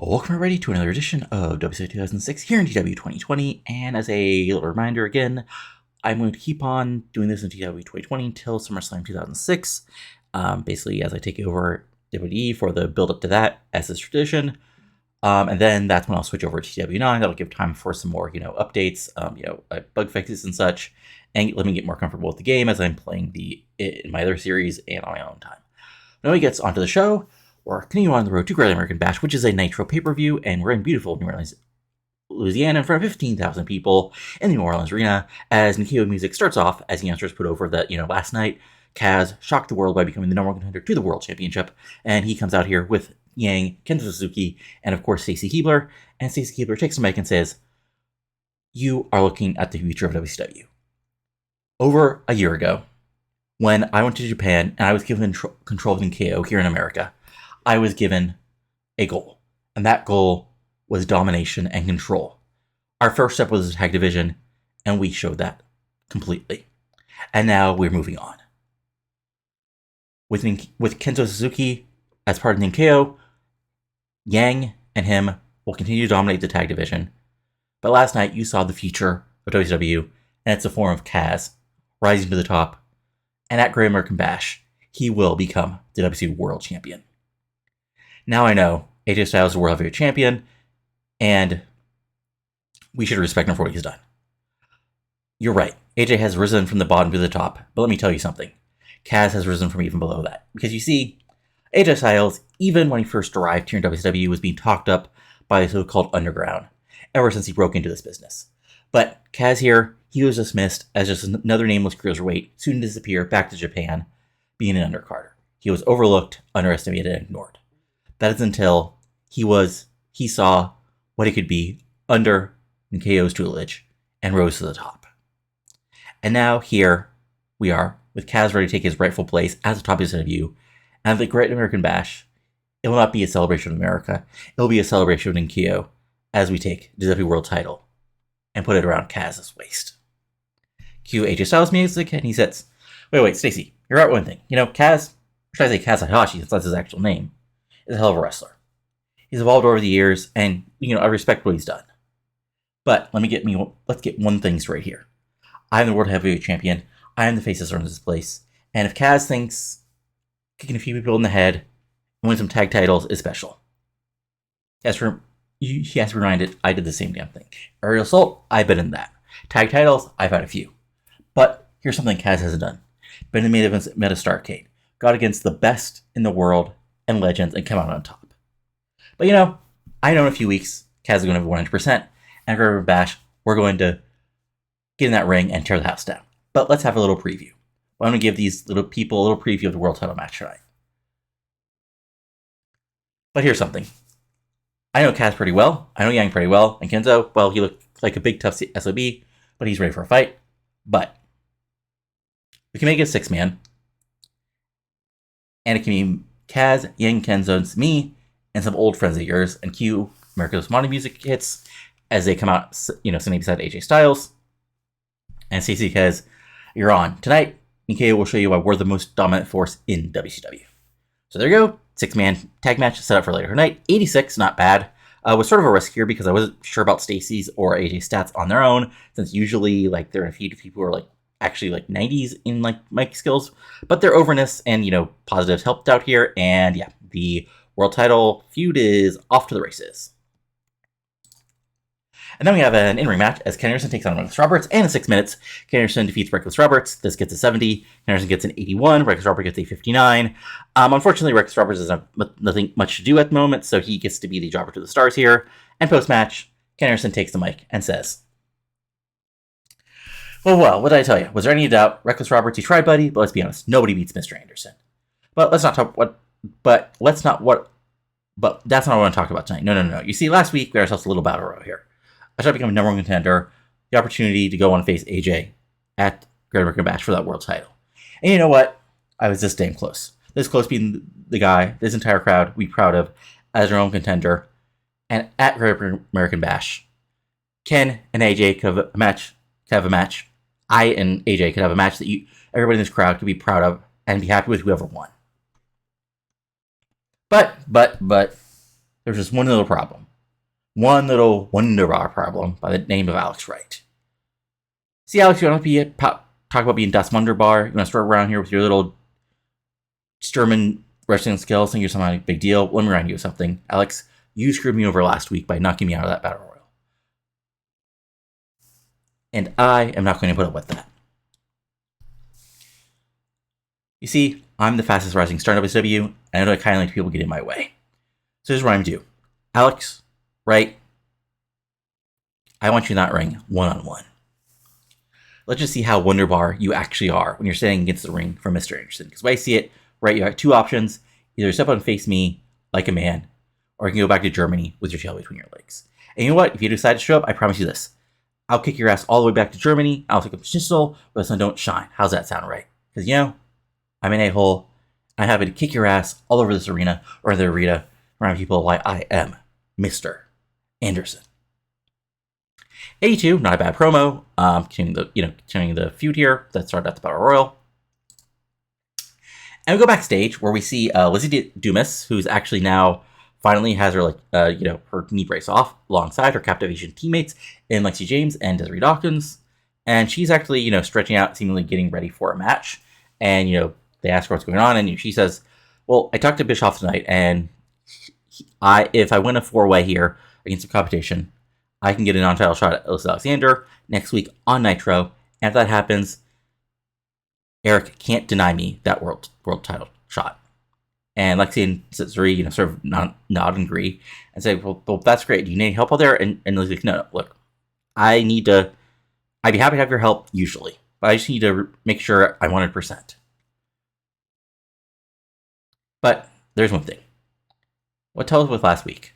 Welcome everybody to another edition of WCW 2006 here in TEW 2020, and as a little reminder again, I'm going to keep on doing this in TEW 2020 until SummerSlam 2006, basically as I take over WWE for the build-up to that, as is tradition, and then that's when I'll switch over to TEW 9. That'll give time for some more, updates, bug fixes and such, and let me get more comfortable with the game as I'm playing in my other series and on my own time. Now he gets onto the show. We're continuing on the road to Great American Bash, which is a Nitro pay-per-view, and we're in beautiful New Orleans, Louisiana, in front of 15,000 people in the New Orleans Arena, as Ninkyo music starts off, as the announcers put over that, last night, Kaz shocked the world by becoming the number one contender to the World Championship, and he comes out here with Yang, Kento Suzuki, and of course Stacy Keibler, and Stacy Keibler takes the mic and says, "You are looking at the future of WCW." Over a year ago, when I went to Japan and I was given control of Ninkyo here in America, I was given a goal, and that goal was domination and control. Our first step was the tag division, and we showed that completely. And now we're moving on. With Kento Suzuki as part of Ninkyo, Yang and him will continue to dominate the tag division. But last night, you saw the future of WCW, and it's the form of Kaz rising to the top. And at Great American Bash, he will become the WCW World Champion. Now I know AJ Styles is the World Heavyweight Champion, and we should respect him for what he's done. You're right, AJ has risen from the bottom to the top, but let me tell you something. Kaz has risen from even below that. Because you see, AJ Styles, even when he first arrived here in WCW, was being talked up by the so-called underground, ever since he broke into this business. But Kaz here, he was dismissed as just another nameless cruiserweight, soon to disappear back to Japan, being an undercarder. He was overlooked, underestimated, and ignored. That is until he saw what it could be under Ninkyo's tutelage and rose to the top. And now here we are with Kaz ready to take his rightful place as the top of WCW, and at the Great American Bash, it will not be a celebration of America, it will be a celebration of Ninkyo as we take the WWE World title and put it around Kaz's waist. Cue AJ Styles music, and he says, wait, Stacy, you're right one thing. Kaz, or should I say Kaz Hayashi, since that's his actual name, is a hell of a wrestler. He's evolved over the years, and I respect what he's done. But let's get one thing straight here. I'm the World Heavyweight Champion. I am the face that runs this place. And if Kaz thinks kicking a few people in the head and winning some tag titles is special, he has to be reminded I did the same damn thing. Aerial Assault, I've been in that. Tag titles, I've had a few. But here's something Kaz hasn't done. Been in main events at Meta Starrcade. Got against the best in the world and legends and come out on top. But I know in a few weeks, Kaz is going to have 100%, and for Bash, we're going to get in that ring and tear the house down. But let's have a little preview. I'm going to give these little people a little preview of the world title match tonight. But here's something. I know Kaz pretty well, I know Yang pretty well, and Kenzo, well, he looked like a big tough SOB, but he's ready for a fight. But we can make it a 6-man, and it can be Kaz, Yang, Kenzo, and me, and some old friends of yours, and cue America's Money music hits as they come out, sitting beside AJ Styles. And Stacey says, "You're on. Tonight, Ninkyo will show you why we're the most dominant force in WCW." So there you go. 6-man tag match set up for later tonight. 86, not bad. Was sort of a risk here because I wasn't sure about Stacy's or AJ's stats on their own, since usually there are a few people who are actually 90s in mic skills, but their overness and positives helped out here, and yeah, the world title feud is off to the races. And then we have an in-ring match as Ken Anderson takes on Reckless Roberts, and in 6 minutes, Ken Anderson defeats Reckless Roberts. This gets a 70, Ken Anderson gets an 81, Reckless Roberts gets a 59. Unfortunately, Reckless Roberts doesn't have nothing much to do at the moment, so he gets to be the jobber to the stars here. And post-match, Ken Anderson takes the mic and says, Well, what did I tell you? Was there any doubt? Reckless Roberts, he tried, buddy, but let's be honest, nobody beats Mr. Anderson. But that's not what I want to talk about tonight. No. You see, last week we had ourselves a little battle royal here. I tried to become a number one contender, the opportunity to go on and face AJ at Great American Bash for that world title. And you know what? I was this damn close. This close being the guy this entire crowd we proud of as our own contender. And at Great American Bash, Ken and AJ could have a match. I and AJ could have a match that everybody in this crowd could be proud of and be happy with whoever won. But There's just one little problem. One little wunderbar problem by the name of Alex Wright. See, Alex, you want to talk about being Das Wunderbar? You want to start around here with your little German wrestling skills, think you're somehow big deal? Let me remind you of something. Alex, you screwed me over last week by knocking me out of that battle royal. And I am not going to put up with that. You see, I'm the fastest rising star in WCW, and I know I kind of like people get in my way. So here's what I'm going to do. Alex, right? I want you in that ring one-on-one. Let's just see how wunderbar you actually are when you're standing against the ring from Mr. Anderson. Because when I see it, right, you have two options. Either step up and face me like a man, or you can go back to Germany with your tail between your legs. And you know what? If you decide to show up, I promise you this. I'll kick your ass all the way back to Germany. I'll take a pistol, but the sun don't shine. How's that sound, right? Because, you know, I'm an a-hole. I'm happy to kick your ass all over this arena, or the arena, around people like I am Mr. Anderson. 82, not a bad promo. Continuing the feud here that started at the Battle Royal. And we go backstage where we see Lizzy Dumas, who's actually now finally has her her knee brace off alongside her Captivation teammates in Lexi James and Desiree Dawkins, and she's actually stretching out, seemingly getting ready for a match. And they ask her what's going on, and she says, "Well, I talked to Bischoff tonight, and if I win a 4-way here against the competition, I can get a non-title shot at Ellis Alexander next week on Nitro. And if that happens, Eric can't deny me that world title shot." And Lexi and Desiree, sort of nod and agree and say, well, that's great. Do you need any help out there? And Lizzie's like, no, look, I'd be happy to have your help usually, but I just need to make sure I'm 100%. But there's one thing. What tell us with last week?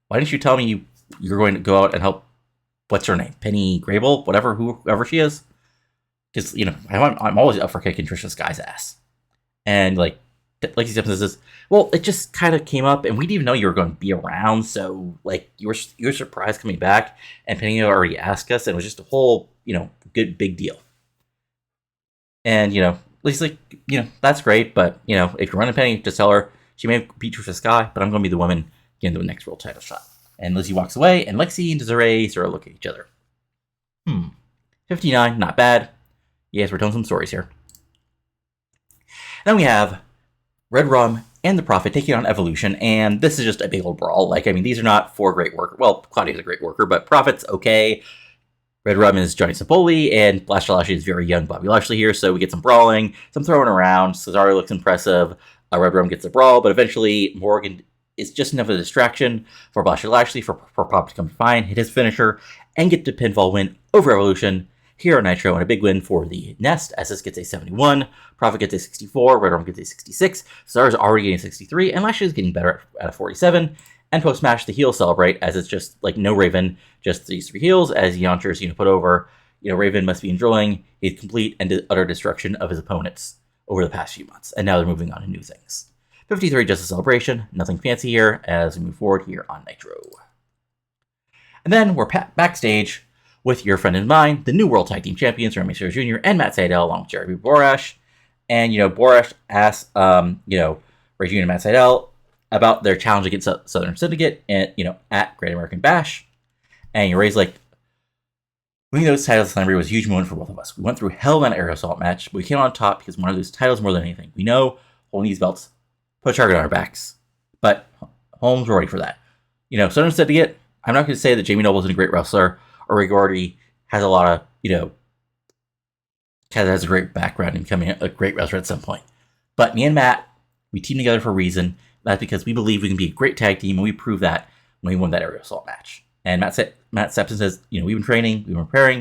Why didn't you tell me you're going to go out and help, what's her name? Penny Grable? Whoever she is? Because, I'm always up for kicking Trisha's guy's ass. And, Lexi Simpson says, well, it just kind of came up, and we didn't even know you were going to be around, so, you were surprised coming back, and Penny already asked us, and it was just a whole, good, big deal. And, Lizzie's like, that's great, but, if you're running Penny, just tell her she may have beat Trisha Sky, but I'm going to be the woman getting the next world title shot. And Lizzie walks away, and Lexi and Desiree sort of look at each other. 59, not bad. Yes, we're telling some stories here. Then we have Red Rum and the Prophet taking on Evolution, and this is just a big old brawl. These are not 4 great workers. Well, Claudia's a great worker, but Prophet's okay. Red Rum is Johnny Sapoli, and Lashley Lashley is very young Bobby Lashley here, so we get some brawling, some throwing around. Cesaro looks impressive. Red Rum gets a brawl, but eventually Morgan is just enough of a distraction for Lashley for Prophet to come to find, hit his finisher, and get the pinfall win over Evolution here on Nitro, and a big win for the Nest, as this gets a 71, Prophet gets a 64, Red Rum gets a 66, Cesaro's already getting a 63, and Lashley is getting better at a 47, and post-match, the heels celebrate, as it's just, no Raven, just these 3 heels, as Yonters, put over, Raven must be enjoying his complete and utter destruction of his opponents over the past few months, and now they're moving on to new things. 53, just a celebration, nothing fancy here, as we move forward here on Nitro. And then we're backstage with your friend and mine, the new World Tag Team Champions, Remy Mysterio Jr. and Matt Sydal, along with Jeremy Borash. And, Borash asks, Ray Jr. and Matt Sydal about their challenge against Southern Syndicate, and, at Great American Bash. And Ray's like, winning those titles at Slamboree was a huge moment for both of us. We went through hell in that aerial assault match, but we came on top because we wanted to lose titles more than anything. We know holding these belts put a target on our backs, but Holmes were ready for that. Southern Syndicate, I'm not going to say that Jamie Noble isn't a great wrestler, or Ray Gordy has a lot of, has a great background in becoming a great wrestler at some point. But me and Matt, we team together for a reason. That's because we believe we can be a great tag team, and we proved that when we won that aerial assault match. And Matt Septon says, we've been training, we've been preparing,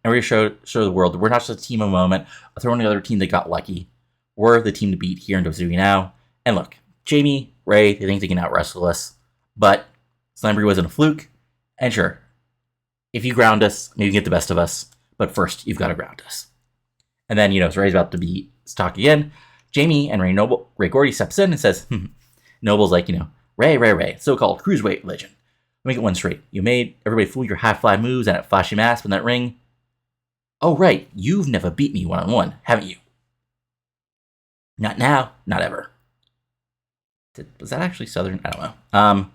and we're going to show the world that we're not just a team of a moment, throwing another team that got lucky. We're the team to beat here in WCW now. And look, Jamie, Ray, they think they can out-wrestle us, but Slamboree wasn't a fluke, and sure, if you ground us, maybe you get the best of us, but first, you've got to ground us. And then, so Ray's about to be stuck again. Jamie and Ray Gordy steps in and says, Noble's like, Ray, so-called Cruiserweight legend. Let me get one straight. You made everybody fool your high-fly moves and that flashy mask in that ring. Oh, right, you've never beat me one-on-one, haven't you? Not now, not ever. Was that actually Southern? I don't know.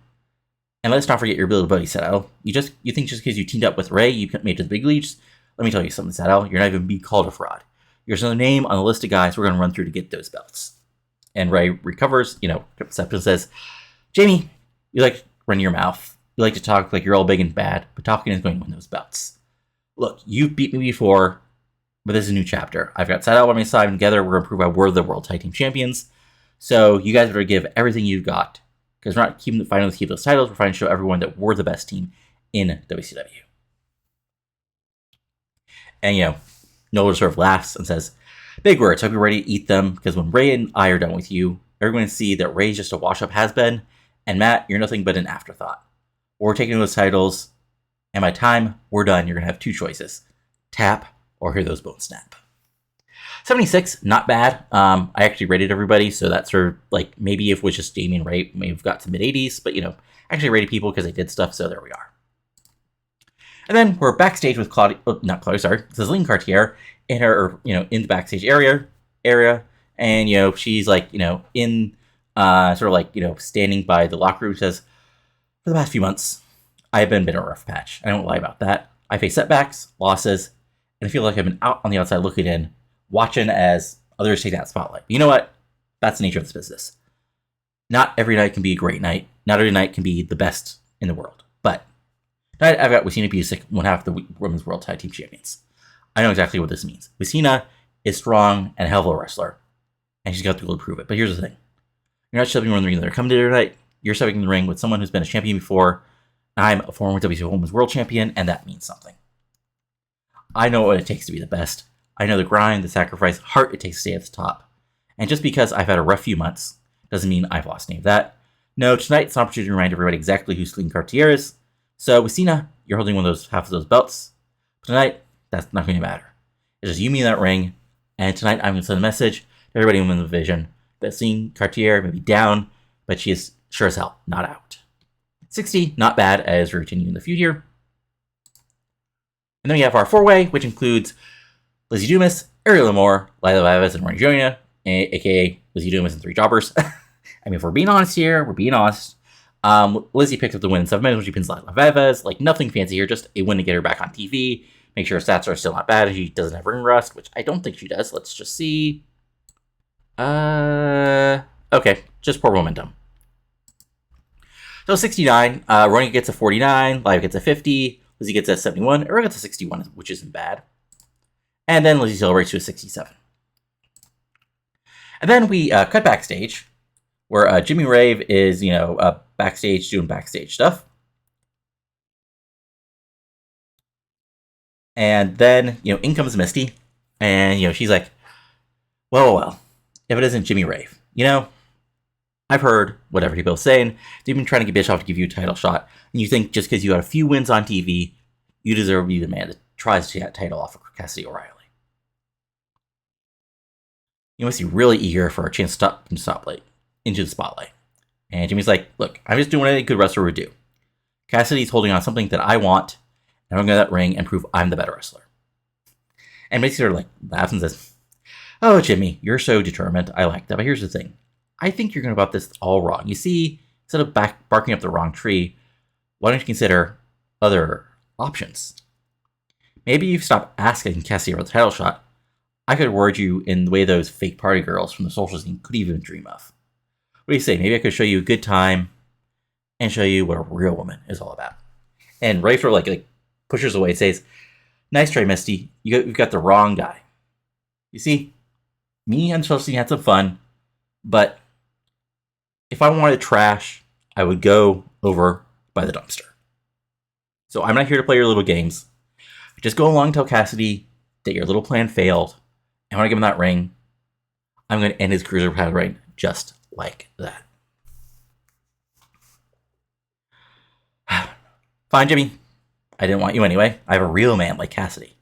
And let's not forget your little buddy, Seto. You think just because you teamed up with Ray, you made it to the big leagues? Let me tell you something, Seto. You're not even being called a fraud. You're just another name on the list of guys we're going to run through to get those belts. And Ray recovers, steps and says, Jamie, you like running your mouth. You like to talk like you're all big and bad, but talking is going to win those belts. Look, you've beat me before, but this is a new chapter. I've got Seto on my side, and together we're going to prove why we're the World Tag Team Champions. So you guys better give everything you've got. Because we're not fighting to keep those titles, we're trying to show everyone that we're the best team in WCW. And, Nolan sort of laughs and says, big words, hope you're ready to eat them, because when Ray and I are done with you, everyone will see that Ray's just a wash-up has-been, and Matt, you're nothing but an afterthought. We're taking those titles, and by the time we're done, you're going to have two choices. Tap or hear those bones snap. 76, not bad. I actually rated everybody, so that's sort of like, maybe if it was just Damien Ray, maybe have got to mid-80s, but actually rated people because they did stuff, so there we are. And then we're backstage with Celine Cartier in her, in the backstage area, and she's like, in sort of like, standing by the locker room, says, for the past few months, I've been a rough patch. I don't lie about that. I face setbacks, losses, and I feel like I've been out on the outside looking in, watching as others take that spotlight. But you know what? That's the nature of this business. Not every night can be a great night. Not every night can be the best in the world. But tonight I've got Wesena Busic, one half of the Women's World Tag Team Champions. I know exactly what this means. Wesena is strong and a hell of a wrestler, and she's got the will to prove it. But here's the thing. You're not stepping in the ring that are coming to tonight. You're stepping in the ring with someone who's been a champion before. I'm a former WCW Women's World Champion, and that means something. I know what it takes to be the best. I know the grind, the sacrifice, heart it takes to stay at the top. And just because I've had a rough few months doesn't mean I've lost any of that. No, tonight's an opportunity to remind everybody exactly who Celine Cartier is. So, Wesena, you're holding half of those belts. But tonight, that's not going to matter. It's just you, me, in that ring. And tonight, I'm going to send a message to everybody in the division that Celine Cartier may be down, but she is sure as hell not out. 60, not bad, as we continue in the feud here. And then we have our four-way, which includes Lizzy Dumas, Ariel Lamore, Lila Vivas, and Ronnie Jr., a.k.a. Lizzy Dumas and Three Jobbers. I mean, if we're being honest here, Lizzy picks up the win in 7 minutes when she pins Lila Vivas. Like, nothing fancy here, just a win to get her back on TV. Make sure her stats are still not bad, and she doesn't have ring rust, which I don't think she does. Let's just see. Okay, just poor momentum. So 69, Ronnie gets a 49, Live gets a 50, Lizzy gets a 71, Ariel gets a 61, which isn't bad. And then Lizzy celebrates to a 67. And then we cut backstage, where Jimmy Rave is, backstage doing backstage stuff. And then, in comes Mysti, and, she's like, well, if it isn't Jimmy Rave, I've heard what everybody's saying. They've been trying to get Bischoff to give you a title shot, and you think just because you got a few wins on TV, you deserve to be the man that tries to get that title off of Cassidy O'Reilly. You must be really eager for a chance to stop into the spotlight. And Jimmy's like, look, I'm just doing what any good wrestler would do. Cassidy's holding on something that I want, and I'm going to go to that ring and prove I'm the better wrestler. And Mysti sort of laughs and says, oh, Jimmy, you're so determined. I like that. But here's the thing. I think you're going about this all wrong. You see, instead of barking up the wrong tree, why don't you consider other options? Maybe you stop asking Cassidy about the title shot. I could reward you in the way those fake party girls from the social scene could even dream of. What do you say? Maybe I could show you a good time and show you what a real woman is all about. And Ray sort of pushes away and says, nice try, Mysti. You've got the wrong guy. You see, me and Chelsea had some fun, but if I wanted trash, I would go over by the dumpster. So I'm not here to play your little games. Just go along and tell Cassidy that your little plan failed. And when I give him that ring, I'm going to end his Cruiserweight reign just like that. Fine, Jimmy. I didn't want you anyway. I have a real man like Cassidy.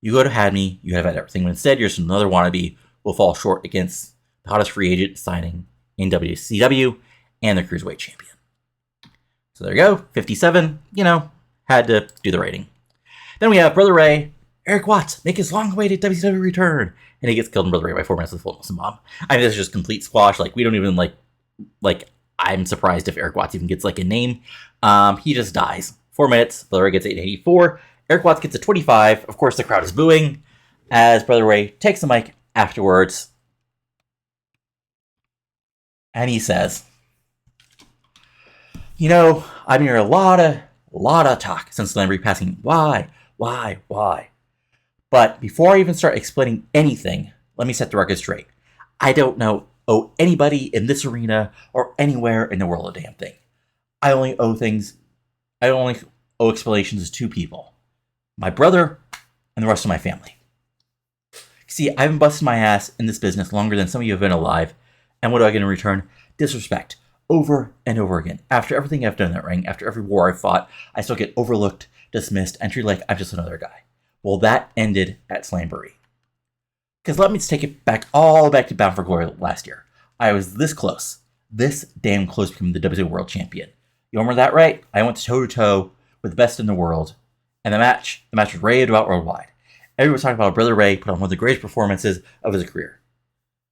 You could have had me. You have had everything. But instead, you're just another wannabe who will fall short against the hottest free agent signing in WCW and the Cruiserweight champion. So there you go. 57. Had to do the rating. Then we have Brother Ray. Eric Watts make his long-awaited WCW return, and he gets killed in Brother Ray by 4 minutes with a full Nelson bomb. I mean, this is just complete squash. We don't even like I'm surprised if Eric Watts even gets like a name. He just dies. 4 minutes. Brother Ray gets 884. Eric Watts gets a 25. Of course, the crowd is booing as Brother Ray takes the mic afterwards. And he says, you know, I've been hearing a lot of talk since Slamboree passing. Why? But before I even start explaining anything, let me set the record straight. I don't owe anybody in this arena or anywhere in the world a damn thing. I only owe explanations to two people. My brother and the rest of my family. See, I've been busting my ass in this business longer than some of you have been alive, and what do I get in return? Disrespect. Over and over again. After everything I've done in that ring, after every war I've fought, I still get overlooked, dismissed, and treated like I'm just another guy. Well, that ended at Slamboree. Because let me take it all back to Bound for Glory last year. I was this close. This damn close to becoming the WCW World Champion. You remember that, right? I went toe-to-toe with the best in the world. And the match was raved about worldwide. Everyone was talking about Brother Ray put on one of the greatest performances of his career.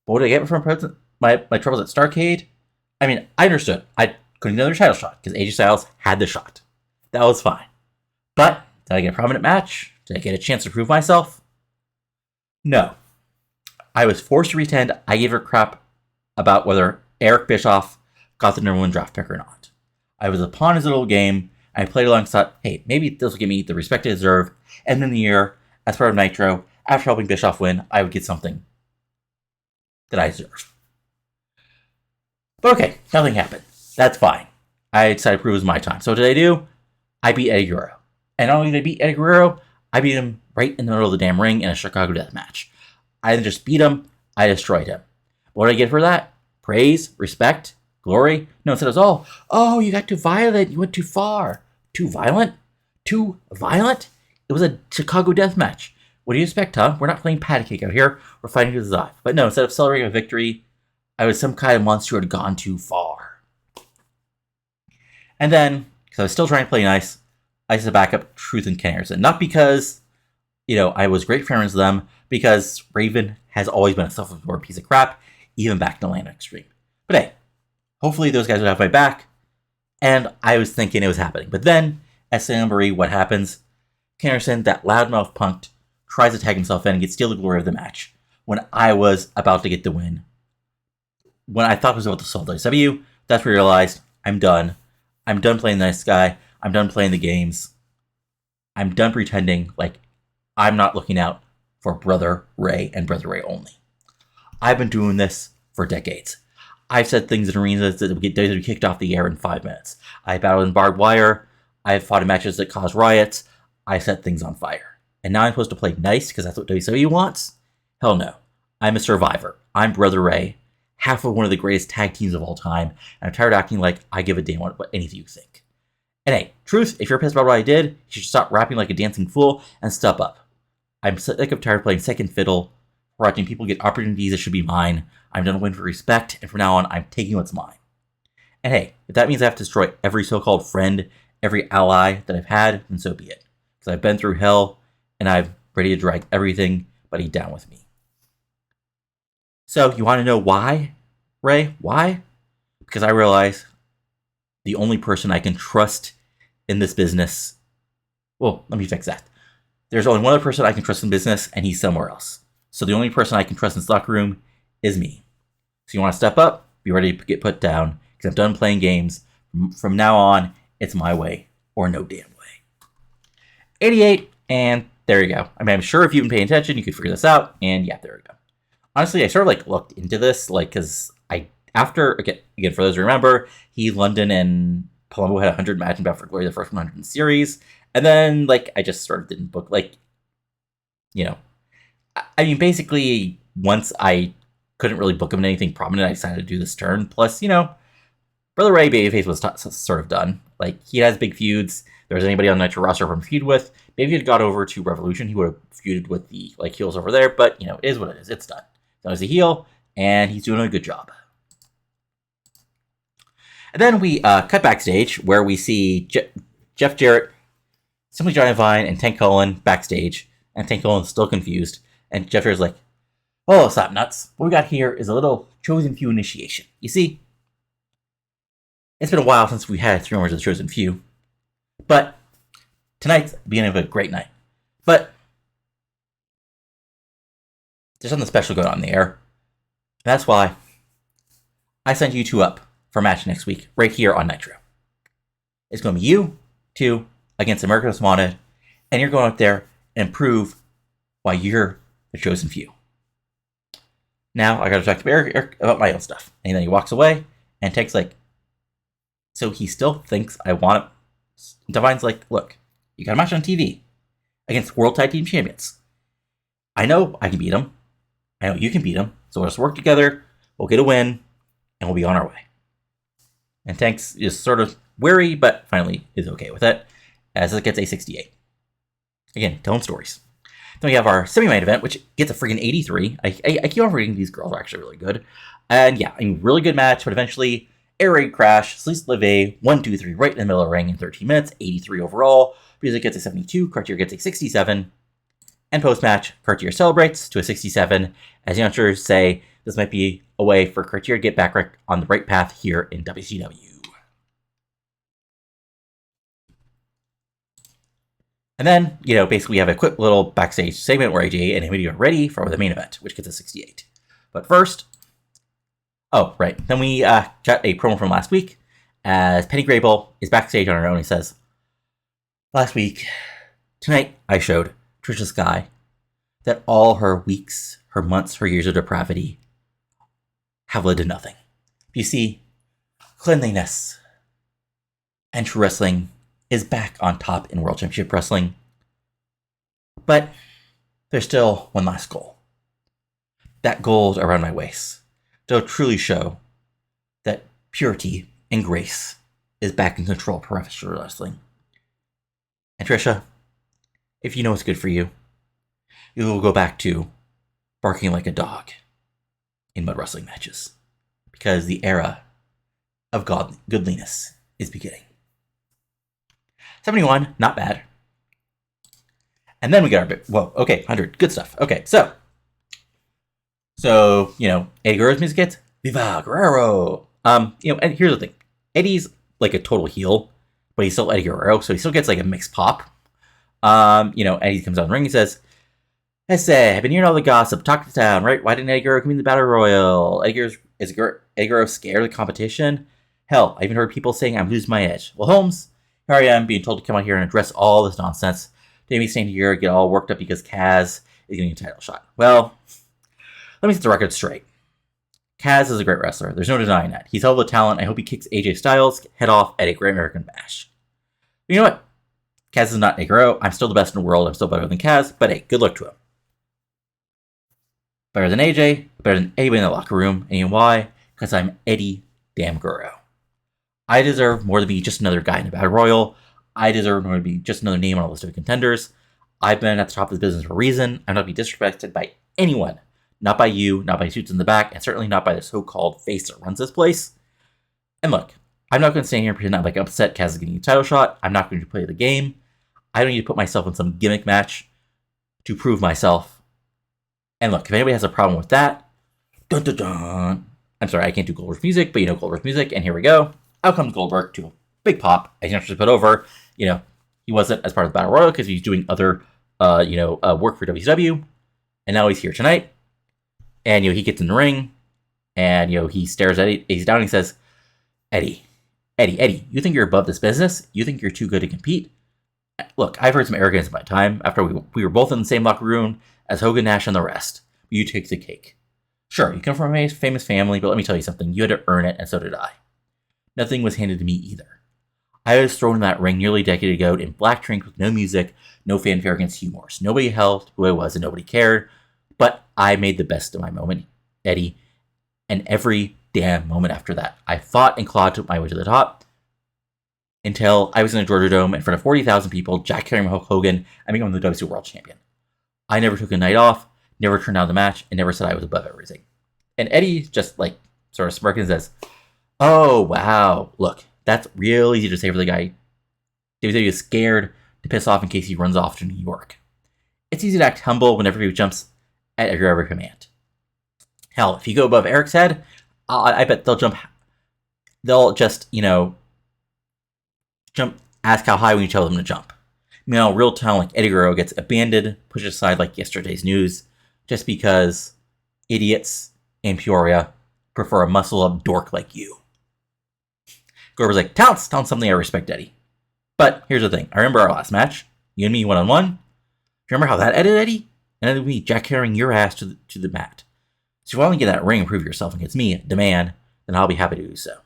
But what did I get from my troubles at Starrcade? I mean, I understood. I couldn't get another title shot because AJ Styles had the shot. That was fine. But did I get a prominent match? Did I get a chance to prove myself? No. I was forced to pretend I gave her crap about whether Eric Bischoff got the #1 draft pick or not. I was a pawn in his little game. I played along and thought, hey, maybe this will give me the respect I deserve. And in the year, as part of Nitro, after helping Bischoff win, I would get something that I deserve. But okay, nothing happened. That's fine. I decided to prove it was my time. So what did I do? I beat Eddy Guerrero. And not only did I beat Eddy Guerrero, I beat him right in the middle of the damn ring in a Chicago Death match. I didn't just beat him, I destroyed him. What did I get for that? Praise, respect, glory? No, instead it was oh, you got too violent, you went too far. Too violent? Too violent? It was a Chicago Death match. What do you expect, huh? We're not playing patty cake out here, we're fighting to the dive. But no, instead of celebrating a victory, I was some kind of monster who had gone too far. And then, because I was still trying to play nice, I set back up Truth and Ken Anderson. Not because, I was great friends with them, because Raven has always been a self-absorbed piece of crap, even back in Atlanta Extreme. But hey, hopefully those guys would have my back, and I was thinking it was happening. But then, at Slamboree, what happens? Ken Anderson, that loudmouth punk, tries to tag himself in and steal the glory of the match, when I was about to get the win. When I thought I was about to solve WCW, that's where I realized, I'm done. I'm done playing the nice guy. I'm done playing the games. I'm done pretending like I'm not looking out for Brother Ray and Brother Ray only. I've been doing this for decades. I've said things in arenas that would get WWE kicked off the air in 5 minutes. I battled in barbed wire. I've fought in matches that cause riots. I set things on fire. And now I'm supposed to play nice because that's what WCW wants? Hell no. I'm a survivor. I'm Brother Ray, half of one of the greatest tag teams of all time, and I'm tired of acting like I give a damn what any of you think. And hey, truth, if you're pissed about what I did, you should stop rapping like a dancing fool and step up. I'm sick of tired of playing second fiddle, watching people get opportunities that should be mine. I'm done waiting for respect, and from now on, I'm taking what's mine. And hey, if that means I have to destroy every so-called friend, every ally that I've had, then so be it. Because I've been through hell, and I'm ready to drag everything buddy down with me. So, you want to know why, Ray? Why? Because I realize the only person I can trust in this business... Well, let me fix that. There's only one other person I can trust in business, and he's somewhere else. So the only person I can trust in this locker room is me. So you want to step up? Be ready to get put down, because I'm done playing games. From now on, it's my way, or no damn way. 88, and there you go. I mean, I'm sure if you've been paying attention, you could figure this out, and yeah, there we go. Honestly, I sort of looked into this, because again, for those who remember, London and Palumbo had 100 match in Bound for Glory, the first 100 in the series, and then I just sort of didn't book I mean, basically, once I couldn't really book him in anything prominent, I decided to do this turn. Plus, Brother Ray Babyface was sort of done. He has big feuds. If there was anybody on the Nitro roster from feud with, maybe if he had got over to Revolution, he would have feuded with the heels over there. But it is what it is. It's done. Now he's a heel, and he's doing a good job. And then we cut backstage where we see Jeff Jarrett, Simply Giant Vine, and Tank Cullen backstage, and Tank Cullen's still confused. And Jeff Jarrett's like, "Oh, stop nuts. What we got here is a little chosen few initiation. You see, It's been a while since we had 3 members of the Chosen Few, but tonight's the beginning of a great night. But there's something special going on in the air. That's why I sent you 2 up for a match next week, right here on Nitro. It's going to be you 2 against America's Most Wanted, and you're going out there and prove why you're the Chosen Few. Now, I got to talk to Eric about my own stuff. And then he walks away and takes so he still thinks I want it. Divine's like, look, you got a match on TV against World Tag Team Champions. I know I can beat him. I know you can beat him. So let's work together. We'll get a win, and we'll be on our way. And Tanks is sort of wary, but finally is okay with it, as it gets a 68. Again, telling stories. Then we have our semi-main event, which gets a freaking 83. I keep on reading these girls are actually really good. And yeah, really good match, but eventually air raid crash, Slice Leve, 1, 2, 3 right in the middle of the ring in 13 minutes, 83 overall. Busic gets a 72, Cartier gets a 67. And post-match, Cartier celebrates to a 67, as the announcers say this might be a way for Cartier to get back on the right path here in WCW. And then, basically we have a quick little backstage segment where AJ and Emilio are ready for the main event, which gets a 68. But first, then we got a promo from last week, as Penny Grable is backstage on her own. He says, last week, tonight I showed Trisha Sky that all her weeks, her months, her years of depravity have led to nothing. You see, cleanliness and true wrestling is back on top in World Championship Wrestling. But there's still one last goal. That gold around my waist to truly show that purity and grace is back in control of professional wrestling. And Trisha, if you know what's good for you, you will go back to barking like a dog in mud wrestling matches. Because the era of goodliness is beginning. 71, not bad. And then we got our 100, good stuff. Okay, so Eddy Guerrero's music hits, Viva Guerrero. And here's the thing. Eddy's like a total heel, but he's still Eddy Guerrero, so he still gets like a mixed pop. Eddy comes out in the ring and says, I say, I've been hearing all the gossip, talk to town, right? Why didn't Eddy Guerrero come in the Battle Royal? Is Eddy Guerrero scared of the competition? Hell, I even heard people saying I'm losing my edge. Well, Holmes, here I am being told to come out here and address all this nonsense. Jamie staying here, get all worked up because Kaz is getting a title shot. Well, let me set the record straight. Kaz is a great wrestler. There's no denying that. He's hell of a talent. I hope he kicks AJ Styles head off at a Great American Bash. But you know what? Kaz is not Eddy Guerrero. I'm still the best in the world. I'm still better than Kaz. But hey, good luck to him. Better than AJ. Better than anybody in the locker room. And you know why? Because I'm Eddy damn Guerrero. I deserve more to be just another guy in the Battle Royal. I deserve more to be just another name on a list of contenders. I've been at the top of the business for a reason. I'm not to be disrespected by anyone. Not by you, not by suits in the back, and certainly not by the so-called face that runs this place. And look, I'm not going to stand here and pretend I'm upset Kaz is getting a title shot. I'm not going to play the game. I don't need to put myself in some gimmick match to prove myself. And look, if anybody has a problem with that, dun dun dun. I'm sorry, I can't do Goldberg's music, but Goldberg's music, and here we go. Out comes Goldberg to a big pop. As he actually put over, he wasn't as part of the Battle Royal because he's doing other, work for WCW, and now he's here tonight. And he gets in the ring, and he stares at Eddy. He's down and he says, Eddy, you think you're above this business? You think you're too good to compete? Look, I've heard some arrogance in my time after we were both in the same locker room as Hogan, Nash, and the rest. You take the cake. Sure, you come from a famous family, but let me tell you something. You had to earn it, and so did I. Nothing was handed to me either. I was thrown in that ring nearly a decade ago in black trink with no music, no fanfare against humors. Nobody held who I was, and nobody cared. But I made the best of my moment, Eddy, and every damn moment after that. I fought and clawed to my way to the top until I was in a Georgia Dome in front of 40,000 people, Jack carrying Hulk Hogan, and becoming the WCW World Champion. I never took a night off, never turned down the match, and never said I was above everything. And Eddy just sort of smirks and says, oh, wow, look, that's real easy to say for the guy. WCW is scared to piss off in case he runs off to New York. It's easy to act humble whenever he jumps at your every command. Hell, if you go above Eric's head, I bet they'll jump they'll just, jump, ask how high when you tell them to jump. Meanwhile, real talent like Eddy Guerrero gets abandoned, pushed aside like yesterday's news, just because idiots in Peoria prefer a muscle-up dork like you. Guerrero's like, talent's something I respect, Eddy. But here's the thing. I remember our last match. You and me one-on-one. Do you remember how that ended, Eddy? And ended with me jackhammering your ass to the mat. So if you want to get that ring and prove yourself against me, demand, then I'll be happy to do so.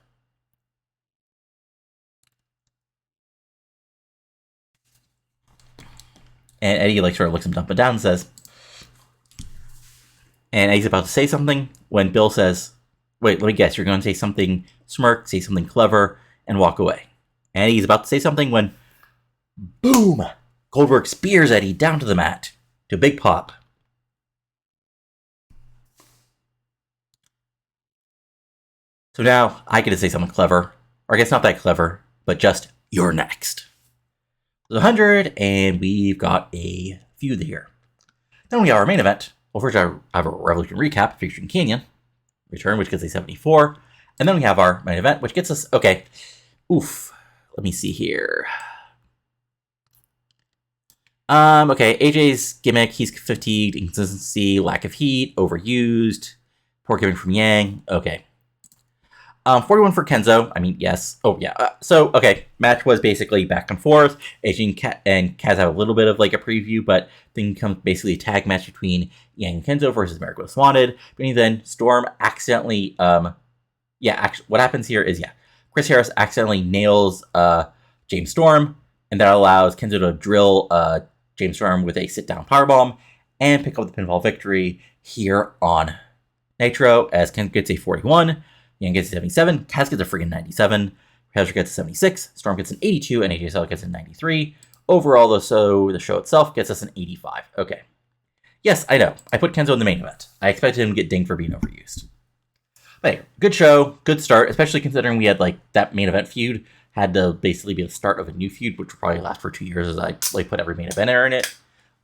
And Eddy sort of looks him up and down and says, and Eddy's about to say something when Bill says, wait, let me guess, you're going to say something smirk, say something clever, and walk away. And Eddy's about to say something when, boom, Goldberg spears Eddy down to the mat to a big pop. So now I get to say something clever, or I guess not that clever, but just, you're next. 100, and we've got a feud here. Then we have our main event. Well, first I have a Revolution recap featuring Kanyon return, which gets a 74. And then we have our main event, which gets us, okay, let me see here. Okay, AJ's gimmick, he's fatigued, inconsistency, lack of heat, overused, poor gimmick from Yang, okay. 41 for Kenzo. I mean, yes. Oh, yeah. Okay. Match was basically back and forth. AJ and Kaz have a little bit of a preview, but then comes basically a tag match between Yang and Kenzo versus America Most Wanted. But then Storm accidentally, what happens here is, Chris Harris accidentally nails James Storm, and that allows Kenzo to drill James Storm with a sit-down powerbomb and pick up the pinfall victory here on Nitro as Kenzo gets a 41. Yang gets a 77, Kaz gets a freaking 97, Hazard gets a 76, Storm gets an 82, and AJ gets a 93. Overall, though, the show itself gets us an 85. Okay. Yes, I know. I put Kenzo in the main event. I expected him to get dinged for being overused. But anyway, good show, good start, especially considering we had, that main event feud had to basically be the start of a new feud, which will probably last for 2 years as I, put every main eventer in it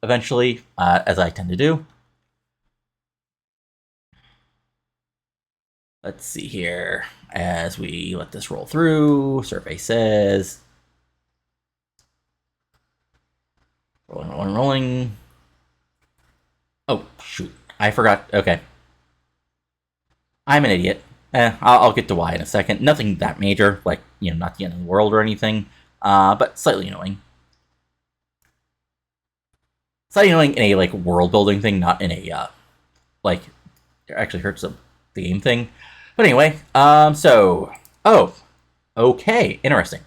eventually, as I tend to do. Let's see here, as we let this roll through. Survey says, rolling. Oh, shoot. I forgot. Okay. I'm an idiot. I'll get to why in a second. Nothing that major, not the end of the world or anything, but slightly annoying. Slightly annoying in a, world-building thing, not in a, it actually hurts the game thing. But anyway, okay, interesting.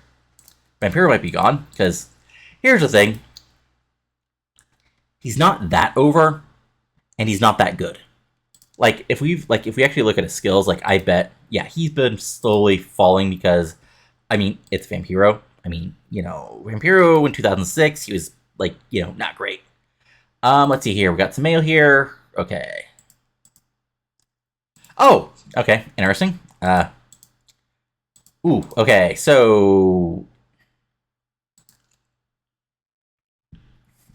Vampiro might be gone, because here's the thing. He's not that over, and he's not that good. If we actually look at his skills, I bet, he's been slowly falling because, it's Vampiro. Vampiro in 2006, he was, not great. Let's see here, we got some mail here. Okay. Oh, okay, interesting. Okay, so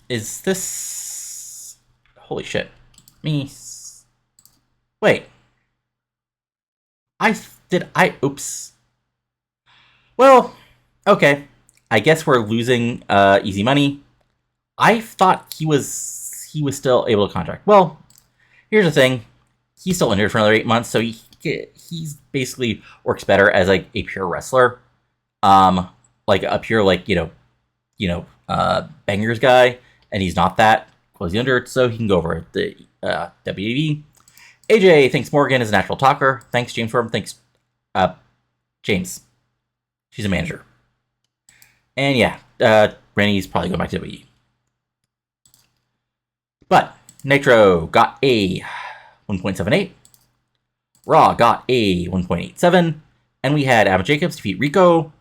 is this, holy shit, wait, oops. Well, okay, I guess we're losing, easy money. I thought he was still able to contract. Well, here's the thing. He's still injured for another 8 months, so he's basically works better as a pure wrestler, a pure bangers guy, and he's not that. Well, he's injured, so he can go over at the WWE. AJ thinks Morgan is a natural talker. Thanks, James Storm. Thanks, James. She's a manager. And Rennie's probably going back to WWE. But Nitro got a 1.78. Raw got a 1.87. And we had Adam Jacobs defeat Rico.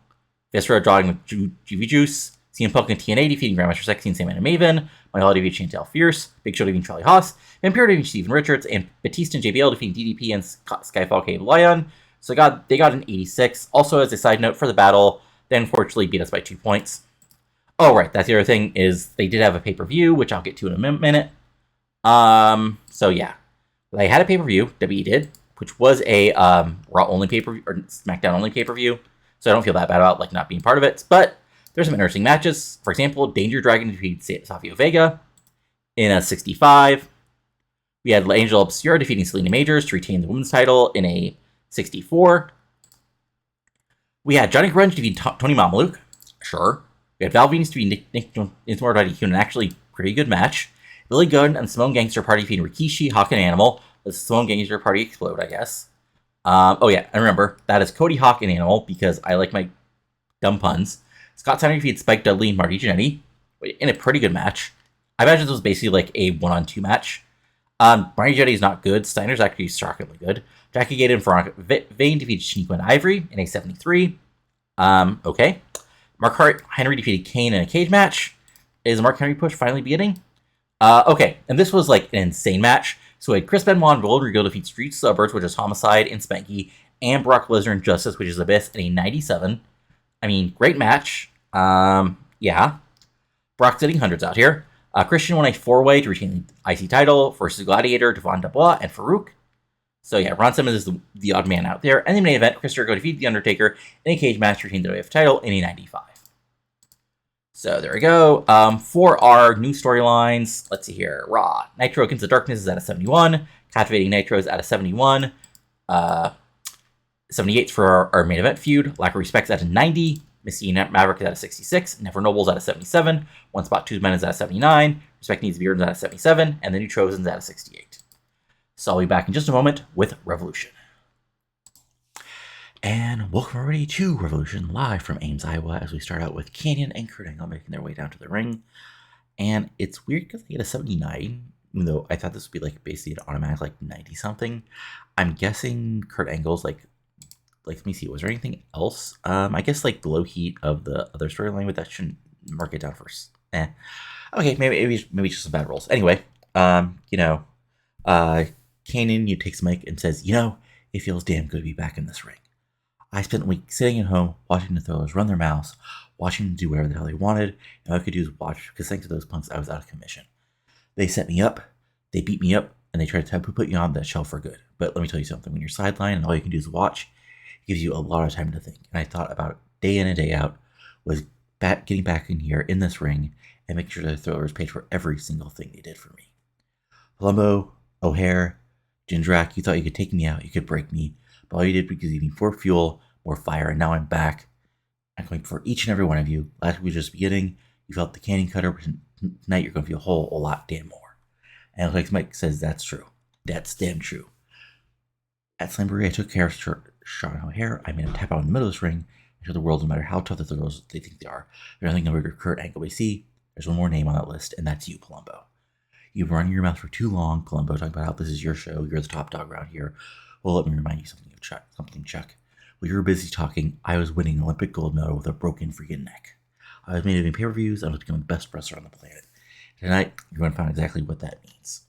Viscera drawing with GV Juice. CM Punk and TNA defeating Grandmaster Sexy and Sandman and Maven. Mahal defeating Chantel Fierce. Big Show defeating Charlie Haas. Vampiro defeating Steven Richards. And Batista and JBL defeating DDP and Skyfall Cave Lion. So they got an 86. Also, as a side note for the battle, they unfortunately beat us by 2 points. Oh, right. That's the other thing is they did have a pay-per-view, which I'll get to in a minute. So yeah. They had a pay-per-view. WWE did. which was a Raw only pay-per-view or SmackDown only pay-per-view. So I don't feel that bad about like not being part of it. But there's some interesting matches. For example, Danger Dragon defeated Savio Vega in a 65. We had Angel Obscura defeating Selena Majors to retain the women's title in a 64. We had Johnny Grunge defeating Tony Mamaluke. Sure. We had Val Venus defeating Nick Mortati in an actually pretty good match. Billy Gunn and Simone Gangster Party defeating Rikishi, Hawk, and Animal. The Simone Gangster Party explode, I guess. Oh yeah, I remember. That is Cody, Hawk, and Animal because I like my dumb puns. Scott Steiner defeated Spike Dudley and Marty Jannetty in a pretty good match. I imagine this was basically like a 1-on-2 match. Marty Jannetty is not good. Steiner's actually shockingly good. Jackie Gayden and Veronica Vane defeated Shaniqua and Ivory in a 73. Okay. Mark Henry defeated Kane in a cage match. Is the Mark Henry push finally beginning? Okay, and this was like an insane match. So we had Chris Benoit and Roland Regal defeat Street Suburbs, which is Homicide and Spanky, and Brock Lesnar and Justice, which is Abyss, in a 97. I mean, great match. Yeah. Brock's hitting hundreds out here. Christian won a 4-way to retain the IC title versus Gladiator, Devon Dubois, and Farouk. So yeah, Ron Simmons is the odd man out there. And the main event, Chris Jericho defeated The Undertaker in a cage match to retain the WF title in a 95. So there we go. For our new storylines, let's see here. Raw. Nitro Against the Darkness is at a 71. Captivating Nitro is at a 71. 78 for our main event feud. Lack of Respect is at a 90. Mysti and Maverick is at a 66. Never Noble's at a 77. One Spot Two Men is at a 79. Respect Needs Beard is at a 77. And the New Trojan's at a 68. So I'll be back in just a moment with Revolution. And welcome everybody to Revolution, live from Ames, Iowa, as we start out with Kanyon and Kurt Angle making their way down to the ring. And it's weird because they get a 79, even though I thought this would be like basically an automatic like 90-something. I'm guessing Kurt Angle's like let me see, was there anything else? I guess like the low heat of the other storyline, but that shouldn't mark it down first. Okay, maybe it's just some bad rolls. Anyway, Kanyon takes Mike and says, it feels damn good to be back in this ring. I spent a week sitting at home, watching the thrillers run their mouths, watching them do whatever the hell they wanted, and all I could do was watch, because thanks to those punks, I was out of commission. They set me up, they beat me up, and they tried to put you on that shelf for good. But let me tell you something, when you're sidelined and all you can do is watch, it gives you a lot of time to think. And I thought about it day in and day out, was getting back in here, in this ring, and making sure the thrillers paid for every single thing they did for me. Palumbo, O'Haire, Jindrak, you thought you could take me out, you could break me, but all you did was give me more fuel, more fire, and now I'm back. I'm going for each and every one of you. Last week was just beginning. You felt the cannon cutter, but tonight you're going to feel a whole lot damn more. And like Mike says, that's true. That's damn true. At Slamboree, I took care of Sean O'Haire. I made him tap out in the middle of this ring and show the world no matter how tough the girls they think they are. There's nothing over Kurt Angle. We see there's one more name on that list, and that's you, Palumbo. You've been running your mouth for too long, Palumbo, talking about how this is your show. You're the top dog around here. Well, let me remind you something, Chuck. While you were busy talking, I was winning an Olympic gold medal with a broken freaking neck. I was made in pay-per-views, and I was becoming the best wrestler on the planet. Tonight, you're going to find exactly what that means.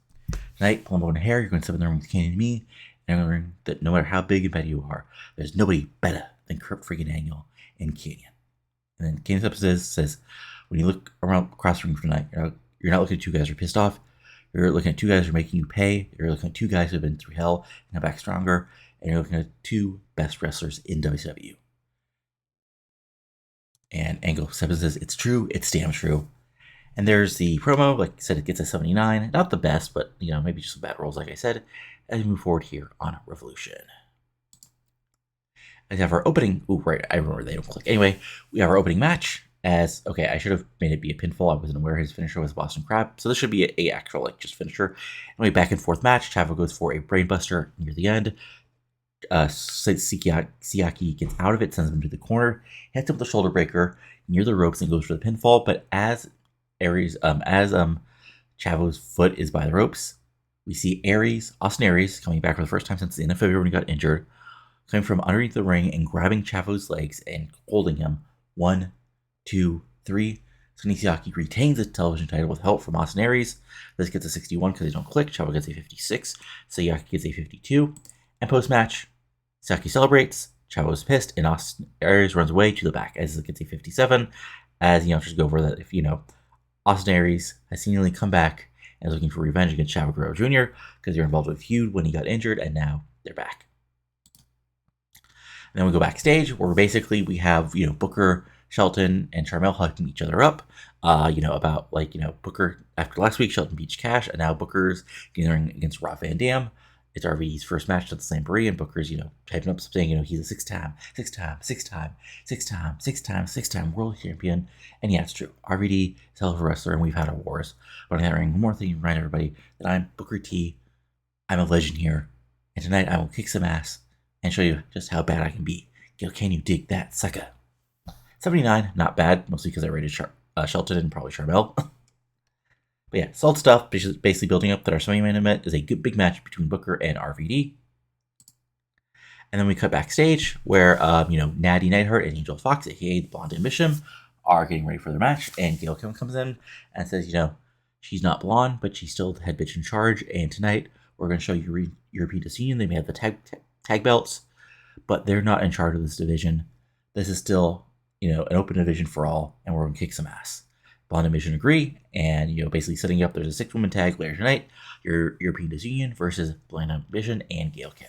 Tonight, Palumbo and O'Haire, you're going to step in the ring with Kanyon and me, and I'm going to learn that no matter how big and bad you are, there's nobody better than Kurt freaking Angle and Kanyon. And then Kanyon steps in says, when you look around across the ring tonight, you're not looking at two guys who are pissed off. You're looking at two guys who are making you pay. You're looking at two guys who have been through hell and come back stronger. And you're looking at two best wrestlers in WCW. And Angle steps in says, it's true. It's damn true. And there's the promo. Like I said, it gets a 79. Not the best, but, maybe just some bad rolls, like I said, as we move forward here on Revolution. As we have our opening. Oh, right. I remember they don't click. Anyway, we have our opening match. I should have made it be a pinfall. I wasn't aware his finisher was Boston Crab. So this should be a actual, just finisher. Anyway, back and forth match. Chavo goes for a brainbuster near the end. Siaki gets out of it, sends him to the corner, hits him with a shoulder breaker near the ropes and goes for the pinfall. But as Chavo's foot is by the ropes, we see Austin Aries, coming back for the first time since the end of February when he got injured, coming from underneath the ring and grabbing Chavo's legs and holding him. 1, 2, 3. Sonny Siaki retains the television title with help from Austin Aries. This gets a 61 because they don't click. Chavo gets a 56. Siaki gets a 52. And post-match, Siaki celebrates. Chavo is pissed, and Austin Aries runs away to the back as it gets a 57. As just go over that if Austin Aries has seemingly come back and is looking for revenge against Chavo Guerrero Jr. because they're involved with a feud when he got injured, and now they're back. And then we go backstage where basically we have, Booker, Shelton, and Charmel hugging each other up. About Booker after last week, Shelton beats Cash, and now Booker's getting against Rob Van Dam. It's RVD's first match at the Slamboree, and Booker's, typing up saying, he's a six-time world champion. And yeah, it's true. RVD is a hell of a wrestler, and we've had our wars. But in that ring, one more thing to remind everybody that I'm Booker T. I'm a legend here, and tonight I will kick some ass and show you just how bad I can be. Can you dig that, sucker? 79, not bad, mostly because I rated Shelton and probably Charmel. But yeah, solid stuff, basically building up that our semi-main event is a good big match between Booker and RVD. And then we cut backstage where, Natty Neidhart and Angel Fox, aka the Blonde Ambition, are getting ready for their match. And Gail Kim comes in and says, she's not blonde, but she's still the head bitch in charge. And tonight we're going to show you European Disunion. They may have the tag belts, but they're not in charge of this division. This is still, an open division for all, and we're going to kick some ass. Blonde Ambition agree, and, basically setting up, there's a 6-woman tag later tonight, your European Disunion versus Blonde Ambition and Gail Kim.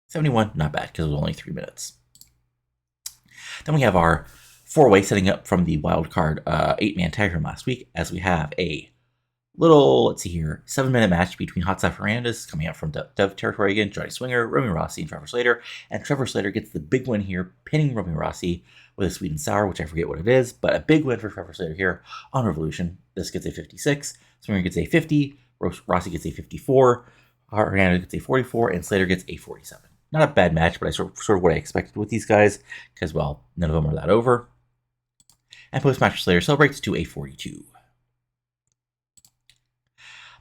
71, not bad, because it was only 3 minutes. Then we have our 4-way setting up from the wild card 8-man tag from last week, as we have a little, 7-minute match between Hot Stuff Hernandez coming out from Dev territory again, Johnny Swinger, Romy Rossi, and Trevor Slater. And Trevor Slater gets the big win here, pinning Romy Rossi with a sweet and sour, which I forget what it is, but a big win for Trevor Slater here on Revolution. This gets a 56, Swinger gets a 50, Rossi gets a 54, Hernandez gets a 44, and Slater gets a 47. Not a bad match, but I sort of what I expected with these guys, because, well, none of them are that over. And post-match, Slater celebrates to a 42.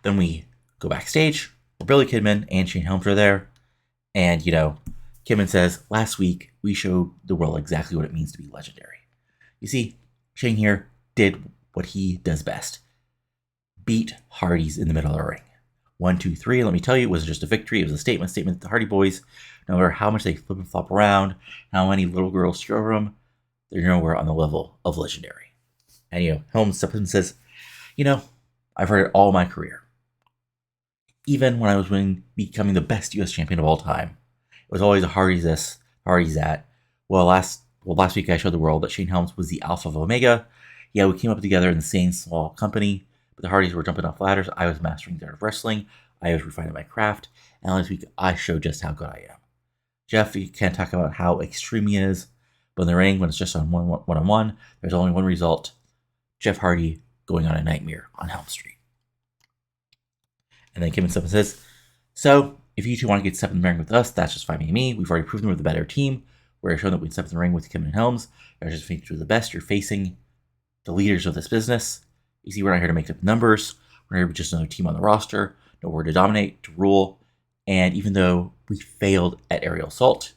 Then we go backstage, where Billy Kidman and Shane Helms are there. And, Kidman says, last week, we showed the world exactly what it means to be legendary. You see, Shane here did what he does best. Beat Hardys in the middle of the ring. 1, 2, 3, let me tell you, it wasn't just a victory, it was a statement that the Hardy Boys, no matter how much they flip and flop around, how many little girls cheer over them, they're nowhere on the level of legendary. And, Helms steps up and says, I've heard it all my career. Even when I was becoming the best U.S. champion of all time, it was always a Hardy's this, Hardy's that. Well, last week I showed the world that Shane Helms was the Alpha of Omega. Yeah, we came up together in the same small company, but the Hardys were jumping off ladders. I was mastering the art of wrestling. I was refining my craft. And last week I showed just how good I am. Jeff, you can't talk about how extreme he is, but in the ring, when it's just on one-on-one, there's only one result. Jeff Hardy going on a nightmare on Helm Street. And then Kim and Stephen says, so, if you two want to get step in the ring with us, that's just fine by me. We've already proven we're the better team. We're showing that we can step in the ring with Kim and Helms. You're just facing the best. You're facing the leaders of this business. You see, we're not here to make up numbers. We're here with just another team on the roster. No, we're to dominate, to rule. And even though we failed at aerial assault,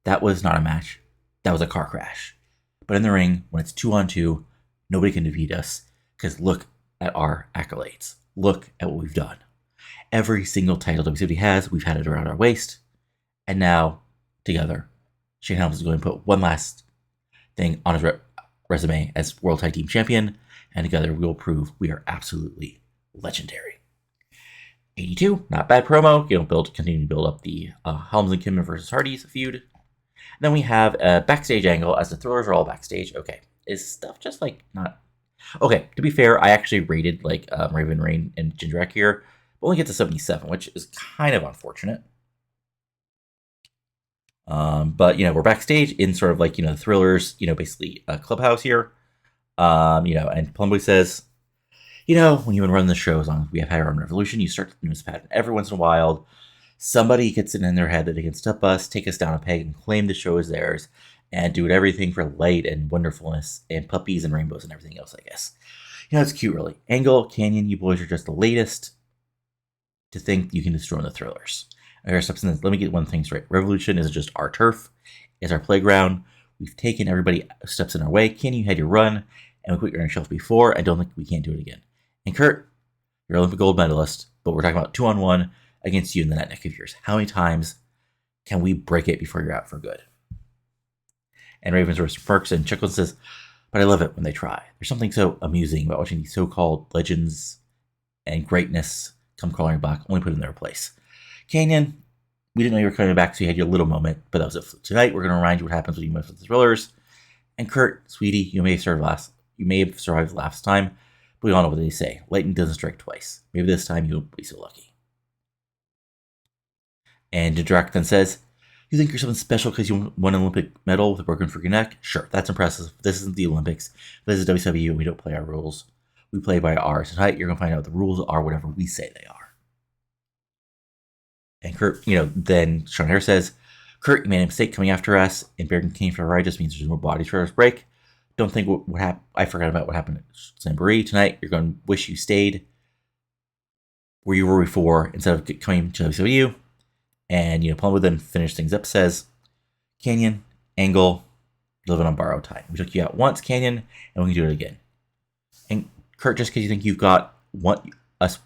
that was not a match. That was a car crash. But in the ring, when it's 2-on-2, nobody can defeat us. Because look at our accolades. Look at what we've done. Every single title WCW has, we've had it around our waist. And now, together, Shane Helms is going to put one last thing on his resume as World Tag Team Champion. And together, we will prove we are absolutely legendary. 82, not bad promo. Continue to build up the Helms and Kim versus Hardys feud. And then we have a backstage angle as the Thrillers are all backstage. Okay, is stuff just not... Okay, to be fair, I actually rated Raven Reign and Jindrak here. Only get to 77, which is kind of unfortunate. But, we're backstage in sort of the Thrillers, basically a clubhouse here. And Palumbo says, when you've been running the show, as long as we have had our own revolution, you start to notice a pattern. Every once in a while, somebody gets it in their head that they can step us, take us down a peg, and claim the show is theirs, and do everything for light and wonderfulness and puppies and rainbows and everything else, I guess. It's cute, really. Angle, Kanyon, you boys are just the latest to think you can destroy the Thrillers. Let me get one thing straight. Revolution isn't just our turf. It's our playground. We've taken everybody steps in our way. Kanyon, you had your run, and we put you on your shelf before. I don't think we can't do it again. And Kurt, you're an Olympic gold medalist, but we're talking about 2-on-1 against you in the neck of yours. How many times can we break it before you're out for good? And Ravensworth smirks and chuckles and says, but I love it when they try. There's something so amusing about watching these so-called legends and greatness come crawling back, only put in their place. Kanyon, We didn't know you were coming back, so you had your little moment, but that was it. Tonight, we're going to remind you what happens when you mess with the thrillers. And Kurt, sweetie, you may have survived last time, but we all know what they say. Lightning doesn't strike twice. Maybe this time you'll be so lucky. And Direct then says, you think you're something special because you won an Olympic medal with a broken freaking neck? Sure, that's impressive. This isn't the Olympics. This is WCW, and we don't play our rules. We play by ours. Tonight, you're going to find out the rules are whatever we say they are. And Kurt, then Sean Hare says, Kurt, you made a mistake coming after us, and Bearden came for a ride just means there's more bodies for us break. Don't think what happened. I forgot about what happened at Slamboree tonight. You're going to wish you stayed where you were before instead of coming to WCW. And, Palumbo then finished things up, says, Kanyon, Angle, living on borrowed time. We took you out once, Kanyon, and we can do it again. And Kurt, just because you think you've got one